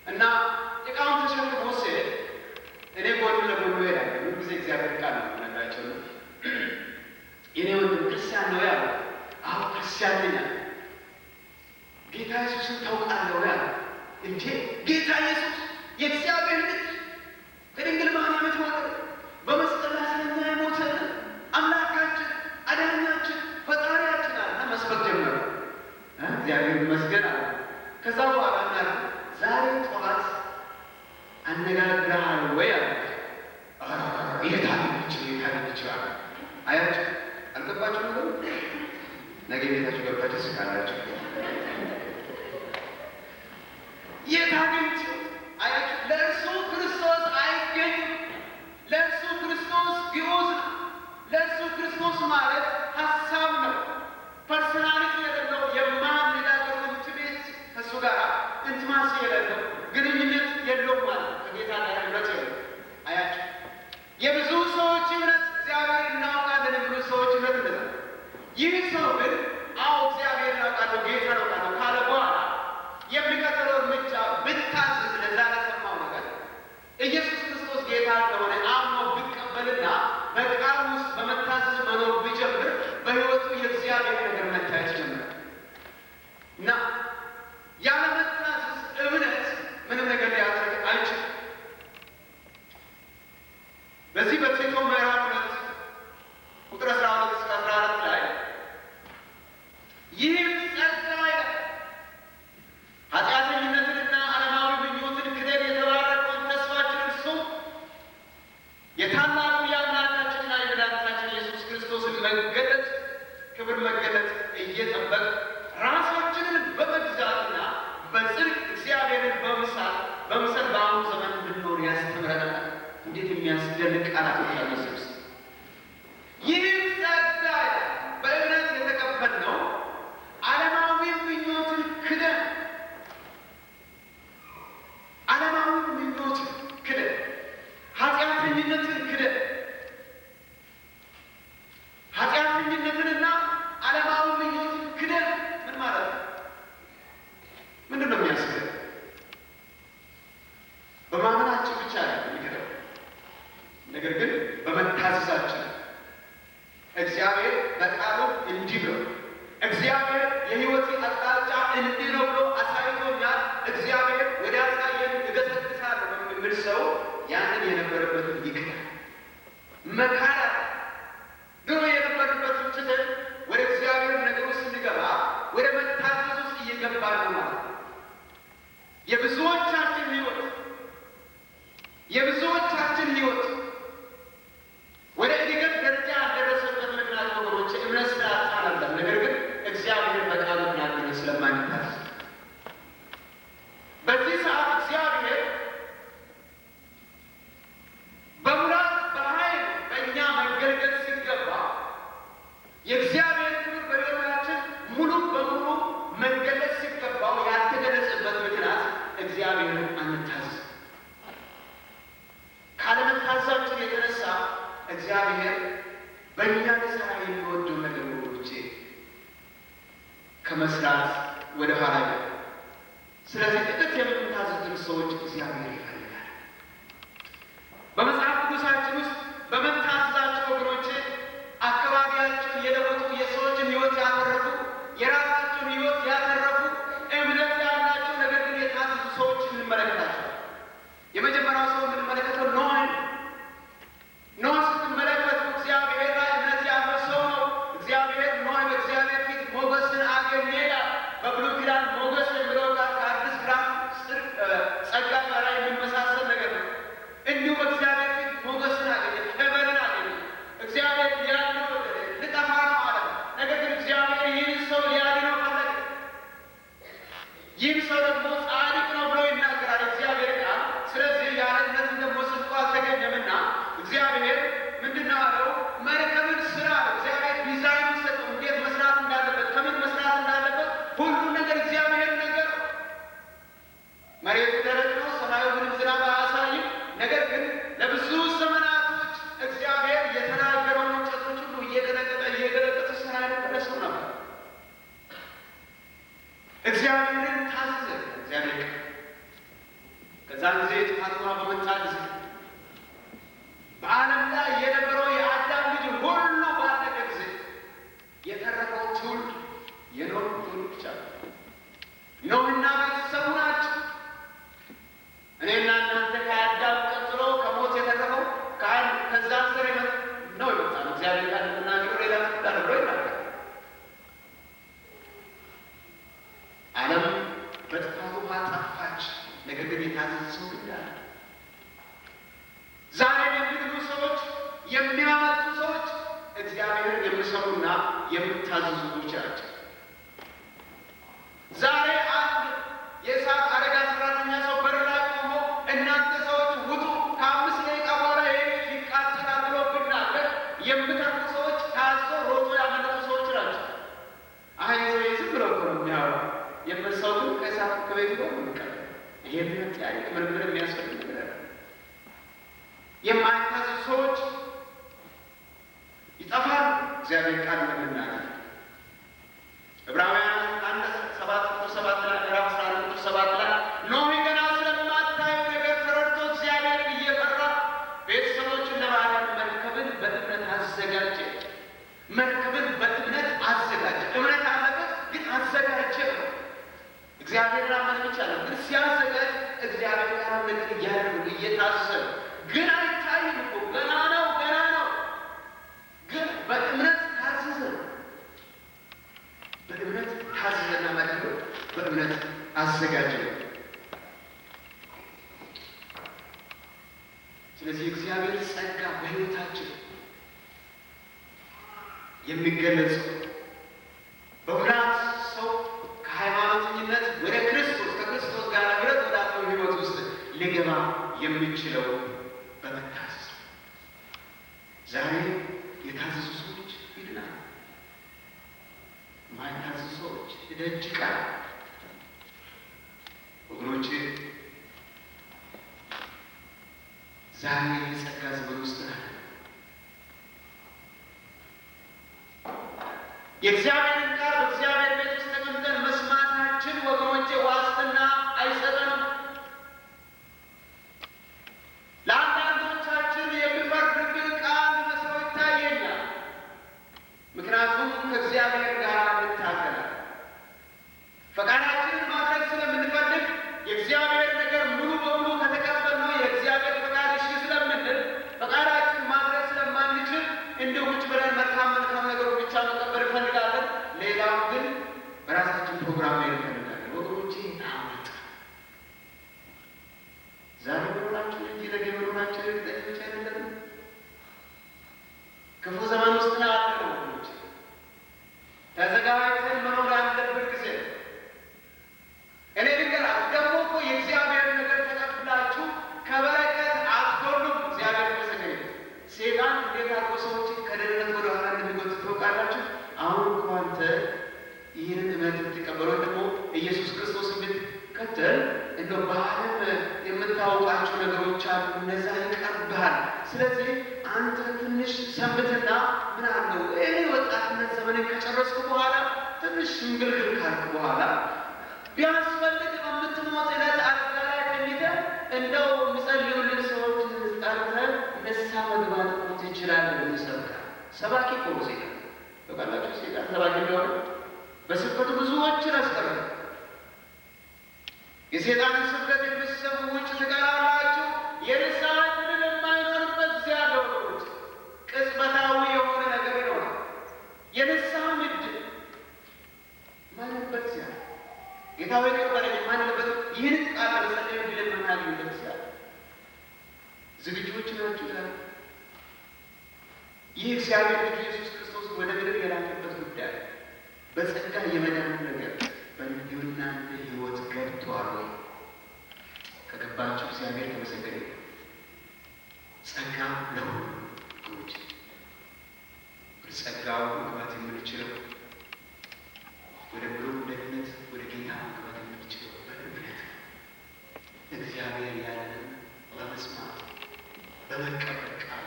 እና ዕቃውን ተሸክሞ ሲሄድ እኔ ጎን ለጎን እሄዳለሁ። ብዙ ጊዜ እግዚአብሔር ቃል ነው ነገራቸው ነው። የኔ ወንድም ክርስቲያን ነው ያለው። አዎ ክርስቲያን ነኝ። ጌታ ኢየሱስን ታውቃለህ ያለው። እንዴ ጌታ ኢየሱስ የእግዚአብሔር ልጅ ከድንግል ማርያም የተወለደ በመስቀል ላይ ስለኛ የሞተ አምላካችን፣ አዳኛችን፣ ፈጣሪያችን አለ መስበክ ጀመረ። እግዚአብሔር ይመስገን አለ። ከዛ በኋላ ማለት ዛሬ ጠዋት አነጋግረሃል ወይ አለ። የታገኘች አለ። አያችሁ አልገባችሁ ነገር ነገ ቤታችሁ ገብታችሁ ስካላችሁ የታገኘች አያችሁ። ለእርሱ ክርስቶስ አይገኝም። ለእርሱ ክርስቶስ ግዑዝ ነው። ለእርሱ ክርስቶስ ማለት ሀሳብ ነው። ፐርሶናሊቲ የሌለው የማያነጋገር ኢንቲሜት ከእሱ ጋር ኢንቲማሲ የሌለው ግንኙነት የለውም ማለት ከጌታ ጋር ህብረት የለው። አያችሁ የብዙ ሰዎች እምነት እግዚአብሔር እናውቃለን የሚሉ ሰዎች እምነት እንደዛ። ይህ ሰው ግን አዎ እግዚአብሔር እናውቃለሁ ጌታ እናውቃለሁ ካለ በኋላ የሚቀጥለው እርምጃ ብታዝዝ ለዛ ለሰማው ነገር ኢየሱስ ክርስቶስ ጌታ እንደሆነ አምኖ ቢቀበልና በቃል ውስጥ በመታዘዝ መኖር ቢጀምር በህይወቱ የእግዚአብሔር ነገር መታየት ጀምራል እና ያለመታዘዝ እምነት ምንም ነገር ሊያደርግ አይችልም። በዚህ በቲቶ ምዕራፍ 2 ቁጥር 12 እስከ 14 ላይ ይህም ጸጋ ይላል ኃጢአተኝነትንና ዓለማዊ ምኞትን ክደን የተባረከውን ተስፋችን እርሱ የታላቁ የአምላካችንና የመድኃኒታችን ኢየሱስ ክርስቶስን መገለጥ ክብር መገለጥ እየጠበቅ ራሳችንን በመግዛትና በጽድቅ እግዚአብሔርን በምሳል በአሁኑ ዘመን እንድንኖር ያስተምረናል። እንዴት የሚያስደንቅ ቃላት ያመሰብስ ይህም ጸጋ በእምነት የተቀበልነው ዓለማዊ ምኞትን ክደን ኃጢአተኝነትንና ዓለማዊ ምኞትን ክደን ምን ማለት ነው? ምንድን ነው የሚያስክደን? በማመናችን ብቻ ነው የሚክደው። ነገር ግን በመታዘዛችን እግዚአብሔር በቃሉ እንዲህ ብሎ እግዚአብሔር የሕይወት አቅጣጫ እንዲህ ነው ብሎ አሳይቶኛል። እግዚአብሔር ወደ አሳየን እገሰግሳለሁ የሚል ሰው ያንን የነበረበትን ይክዳል። መካዳ ድሮ የነበርበትን ትተን ወደ እግዚአብሔር ነገር ውስጥ እንገባ ወደ መታዘዝ ውስጥ እየገባ ነው ማለት ነው። የብዙዎቻችን ሕይወት ወደ እድገት ደረጃ ያልደረሰበት ምክንያት ወገኖች እምነት ስላጣ ነበር። ነገር ግን እግዚአብሔር በቃሉ ምክንያት ስለማንታዘዝ በዚህ ሰዓት እግዚአብሔር በሙላት በኃይል በእኛ መገልገል ሲገባ የእግዚአብሔር ክብር በሕይወታችን ሙሉ በሙሉ መገለጽ ሲገባው ያልተገለጸበት ምክንያት እግዚአብሔርን አንታዘዝ። ካለመታዘዛችን የተነሳ እግዚአብሔር በእኛ ሊሰራ የሚወደው ነገር ወገኖቼ ከመስራት ወደ ኋላ ይላል። ስለዚህ ጥቂት የምንታዘዝን ሰዎች እግዚአብሔር ይፈልጋል። በመጽሐፍ ቅዱሳችን ውስጥ በመታዘዛቸው ወገኖቼ አካባቢያቸውን የለወጡ የሰዎችን ሕይወት ያተረፉ የራሳቸውን ሕይወት ያተረፉ እምነት ያላቸው ነገር ግን የታዘዙ ሰዎች እንመለከታቸው። የመጀመሪያው ሰው የምንመለከተው ኖህ ስትመለከቱ እግዚአብሔር ላይ እምነት ያለው ሰው ነው። እግዚአብሔር ኖህ በእግዚአብሔር ፊት ሞገስን አገኘ ይላል። በብሉይ ኪዳን ሞገስ የሚለው ጋር ከአዲስ ኪዳን ጸጋ ጋር የሚመ የምታዘዙ ልጆች ናቸው። ዛሬ አንድ የእሳት አደጋ ሰራተኛ ሰው በር ላይ ቆሞ እናንተ ሰዎች ውጡ፣ ከ5 ደቂቃ በኋላ ይቃጠላል ብሎ ብናገር የምተርፉ ሰዎች ታዞ ሮጦ ያመለጡ ሰዎች ናቸው። አይ ዝም ብሎ እኮ ነው የሚያወራው የምትሰው ግን ከእሳት ከቤት ጋር ይቀር። ይሄ ምን ታሪክ ምርምር የሚያስፈልግ ነገር የማይታዘዙ ሰዎች ይጠፋል። እግዚአብሔር ቃል እንደምናገር ዕብራውያን 1:7 ላይ ምዕራፍ 11:7 ላይ ኖህ ገና ስለማታየው ነገር ተረድቶ እግዚአብሔርን እየፈራ ቤተሰቦችን ለማዳን መርከብን በእምነት አዘጋጀ። መርከብን በእምነት አዘጋጀ። እምነት አለበት ግን አዘጋጀ ነው። እግዚአብሔርን አመን ብቻ ነው። ግን ሲያዘጋጅ እግዚአብሔር ጋር ነገር እያደረገ እየታዘዘ ግን አይታይም እኮ ገና ነው ግን በእምነት ታዘዘ። በእምነት ታዘዘና መርከብ በእምነት አዘጋጀ። ስለዚህ እግዚአብሔር ጸጋ በሕይወታችን የሚገለጽ በሙላት ሰው ከሃይማኖተኝነት ወደ ክርስቶስ ከክርስቶስ ጋር ህብረት ወዳለው ሕይወት ውስጥ ሊገባ የሚችለው በመታዘዝ ነው። ዛሬ የታዘዙ ሰዎች ይድናል። ማይታዘዙ ሰዎች ደጅ ቃል ወገኖቼ ዛሬ የጸጋ ዘመን ውስጥ ናል። የእግዚአብሔርን ቃል በእግዚአብሔር ቤት ውስጥ ተቀምጠን መስማታችን ወገኖቼ ዋስትና አይሰጠንም። ለአንዳንዶቻችን የሚፈርድብን ቃል መስሎ ይታየኛል። ምክንያቱም ከእግዚአብሔር ጋር እንታገላለን። ፈቃዳችንን ማድረግ ስለምንፈልግ የእግዚአብሔር ነገር ሙሉ በሙሉ ከተቀበልነው የእግዚአብሔር ፈቃድ እሺ ስለምንል ፈቃዳችን ማድረግ ስለማንችል እንዲሁ ቁጭ ብለን መልካም ነገሮች ብቻ መቀበል እንፈልጋለን። ሌላው ግን በራሳችን ፕሮግራም ላይ እንፈልጋለን። ወገኖቼ አመጣ ዛሬ መኖራችን እንጂ ነገ መኖራችን እርግጠኞች አይደለም። ክፉ ዘመን ውስጥ ነው ያለነው ወገኖቼ። ተዘጋጅተን መኖር ያለብን ጊዜ እኔ ልንገራችሁ ደግሞ እኮ የእግዚአብሔር ነገር ተቀብላችሁ ከበረከት አትጎሉም። እግዚአብሔር ይመስገን። ሴጣን እንዴት አድርጎ ሰዎችን ከደህንነት ወደ ኋላ እንደሚጎትት ታውቃላችሁ? አሁን እኮ አንተ ይህንን እምነት ብትቀበለው ደግሞ ኢየሱስ ክርስቶስ ብትከተል እንደው በዓለም የምታውቃቸው ነገሮች አሉ፣ እነዛ ይቀርብሃል። ስለዚህ አንተ ትንሽ ሰንብትና ምን አለው እኔ ወጣትነት ዘመንን ከጨረስኩ በኋላ ትንሽ ሽምግልግል ካልክ በኋላ ቢያስፈልግ በምትሞት ዕለት አልጋ ላይ ተኝተህ እንደው የሚጸልዩልን ሰዎች ጠርተህ ንስሐ መግባት እኮ ትችላለህ ብሎ ይሰብካል። ሰባኪ እኮ ነው ሴጣን። ታውቃላችሁ ሴጣን ሰባኪ እንደሆነ በስብከቱ ብዙዎችን አስቀረበ። የሴጣንን ስብከት የምትሰሙ ውጭ ትቀራላችሁ። የንስሐ ዕድል የማይኖርበት ጊዜ አለ ወገኖች። ቅጽበታዊ የሆነ ነገር ይኖራል። የንስሐ ዕድል የማይኖርበት ጊዜ አለ። ጌታ ሆይ ይቅር በለኝ የማንልበት ይህንን ቃል ለመጸለይ ዕድል የምናገኝበት ጊዜ አለ። ዝግጁዎች ናችሁ? ዛሬ ይህ እግዚአብሔር ልጅ ኢየሱስ ክርስቶስ ወደ ምድር የላከበት ጉዳይ በጸጋ የመዳን ነገር በእናንተ ሕይወት ገብቷል ወይ? ከገባችሁ እግዚአብሔር ተመሰገነ። ጸጋ ለሁሉ ሰዎች ወደ ጸጋው መግባት የምንችለው ወደ ብሩክ ደህንነት ወደ ጌታ መግባት የምንችለው በእምነት እግዚአብሔር ያለንን በመስማት በመቀበል ቃል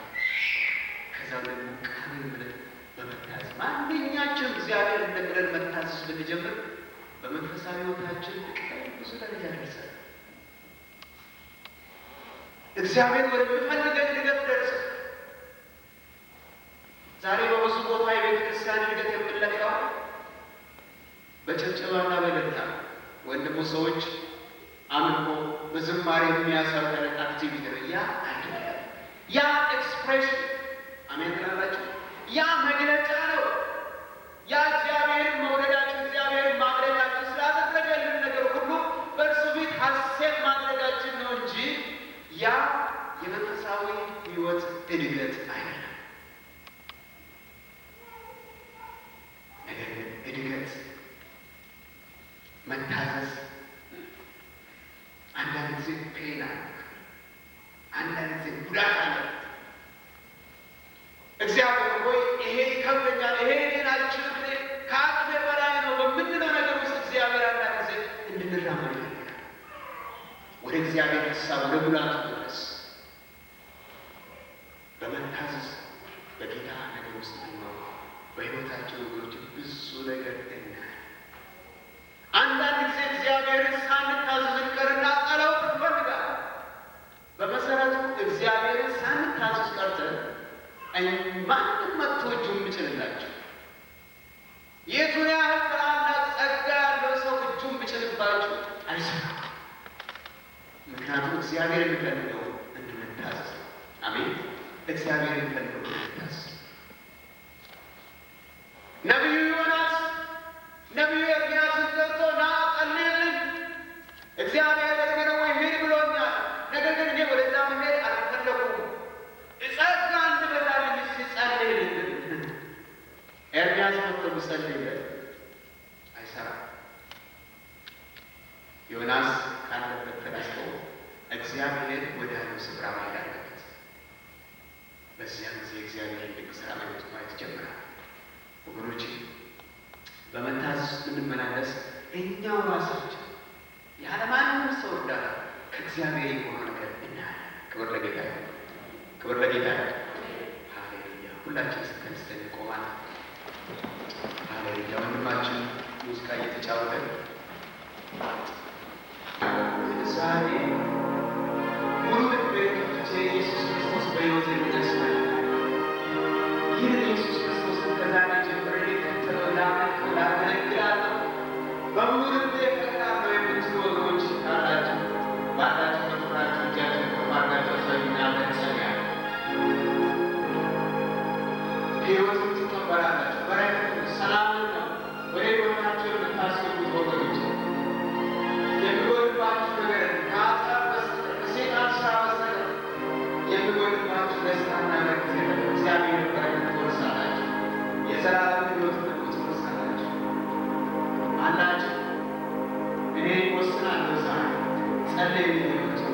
ከዛ ደግሞ ቃልን ብለን በመታዘዝ ማንኛችን እግዚአብሔር እንደሚለን መታዘዝ ብንጀምር በመንፈሳዊ ሕይወታችን ብዙ ደረጃ ደርሰን እግዚአብሔር ወደሚፈልገን እድገት ደርሰን ዛሬ በብዙ ቦታ የቤተ ክርስቲያን እድገት የምንለካው በጭብጨባና በእልልታ ወይም ደግሞ ሰዎች አምልኮ በዝማሬ የሚያሳዩ አይነት አክቲቪቲ ነው። ያ አይደለም። ያ ኤክስፕሬሽን አሜን ትላላችሁ። ያ መግለጫ ነው። ያ እግዚአብሔርን መውደዳችን እግዚአብሔርን ማምለካችን ስላደረገልን ነገር ሁሉ በእርሱ ፊት ሐሴት ማድረጋችን ነው እንጂ ያ የመንፈሳዊ ሕይወት እድገት አይደለም። እግዚአብሔር ሆይ ይሄ ይከብደኛል፣ ይሄ እኔን አልችልም፣ ከአቅሜ በላይ ነው በምንለው ነገር ውስጥ እግዚአብሔር አንዳንድ ጊዜ እንድንራመድ ይፈልጋል። ወደ እግዚአብሔር ሀሳብ ወደ ሙላቱ ድረስ በመታዘዝ በጌታ ነገር ውስጥ ነው። በሕይወታቸው ወገኖች ብዙ ነገር እናያለን። አንዳንድ ጊዜ እግዚአብሔርን ሳንታዘዝ እንቀርና ጸሎት እንፈልጋለን። በመሰረቱ እግዚአብሔርን ሳንታዘዝ ቀርተን ማንም መጥቶ እጁን ብጭንላቸው የቱን ያህል ታላላቅ ጸጋ ያለው ሰው እጁን ብጭንባችሁ አይሰራም። ምክንያቱም እግዚአብሔር የሚፈልገው እንድንታዘዝ። አሜን። እግዚአብሔር የሚፈልገው እንድንታዘዝ። ነቢዩ ዮናስ ነቢዩ ኤርምያስን ጠርቶ ና ጸልይልኝ፣ እግዚአብሔር ለነገረው ሂድ ብሎኛል፣ ነገር ግን እኔ ወደዛ መሄድ አልፈለጉም፣ ጸጋ እንድበዛልኝ ጸልይልኝ። ኤርምያስ መጥቶ ቢጸልይለት አይሰራም። ዮናስ ካለበት ተነስቶ እግዚአብሔር ወዳለው ስፍራ መሄድ አለበት። በዚያም ጊዜ እግዚአብሔር ድንቅ ስራ በሕይወቱ ማየት ይጀምራል። ወገኖች በመታዘዝ ብንመላለስ እኛው ራሳችን ያለማንም ሰው እርዳታ ከእግዚአብሔር የሆነ ነገር እናያለን። ክብር ለጌታ፣ ክብር ለጌታ። ሃሌሉያ። ሁላችን ስተንስተን ቆማል። ሃሌሉያ። ወንድማችን ሙዚቃ እየተጫወተ ዛሬ ሙሉ ልቤ ከፍቼ ኢየሱስ ክርስቶስ በሕይወቴ ይመስላል። ይህን ኢየሱስ ክርስቶስን ከዛሬ ጀምሬ ተከተለው ላመልከው ላገለግላለሁ በሙሉ ልቤ እፈቅዳለሁ የምትሉ ወገኖች ካላችሁ ባላችሁ በኩራችሁ እጃችሁን ከፍ አድርጋችሁ ሰውና ለተሰሚያለ ሕይወትን ትቀበላላችሁ። በረከት ሰላምን ነው ወደ ሕይወታችሁ የምታስገቡት ወገኖች። የሚጎድባችሁ ነገር ከኃጢአት በስተቀር ከሰይጣን ሥራ በስተቀር የሚጎድባችሁ ደስታና በረከት የለም። እግዚአብሔር በረከት ትወርሳላችሁ። የዘላለም ሕይወት ደግሞ ትወርሳላችሁ። አላችሁ እኔ ወስናለሁ ዛሬ ጸልዩ የምትሉ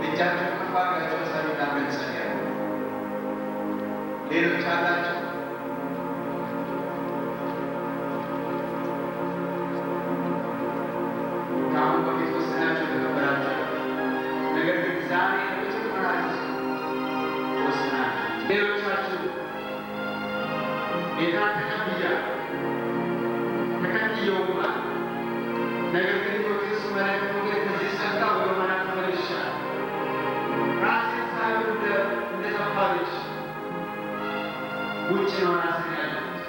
እጃችሁ ከፍ አድርጋችሁ ሰሪታ ጸልያለሁ። ሌሎች አላችሁ ከአሁን በፊት ወስናችሁ ተቀበላችሁ፣ ነገር ግን ዛሬ ለመጀመሪያ ወስናችሁ። ሌሎቻችሁ ጌታን ተቀብያለሁ ነገር ግን ሕይወቴን ስመለከት ከዚህ ጸጋ ወደ ኋላ ተመልሻለሁ። ራሴን ሳይሆን እንደጠፋ ልጅ ውጭ ነው ራሴን ያለሁት።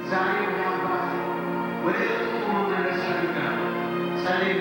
ዛሬ ወደ አባቴ ወደ ጥሩ መመለስ አድርጋለሁ። ጸልዩ።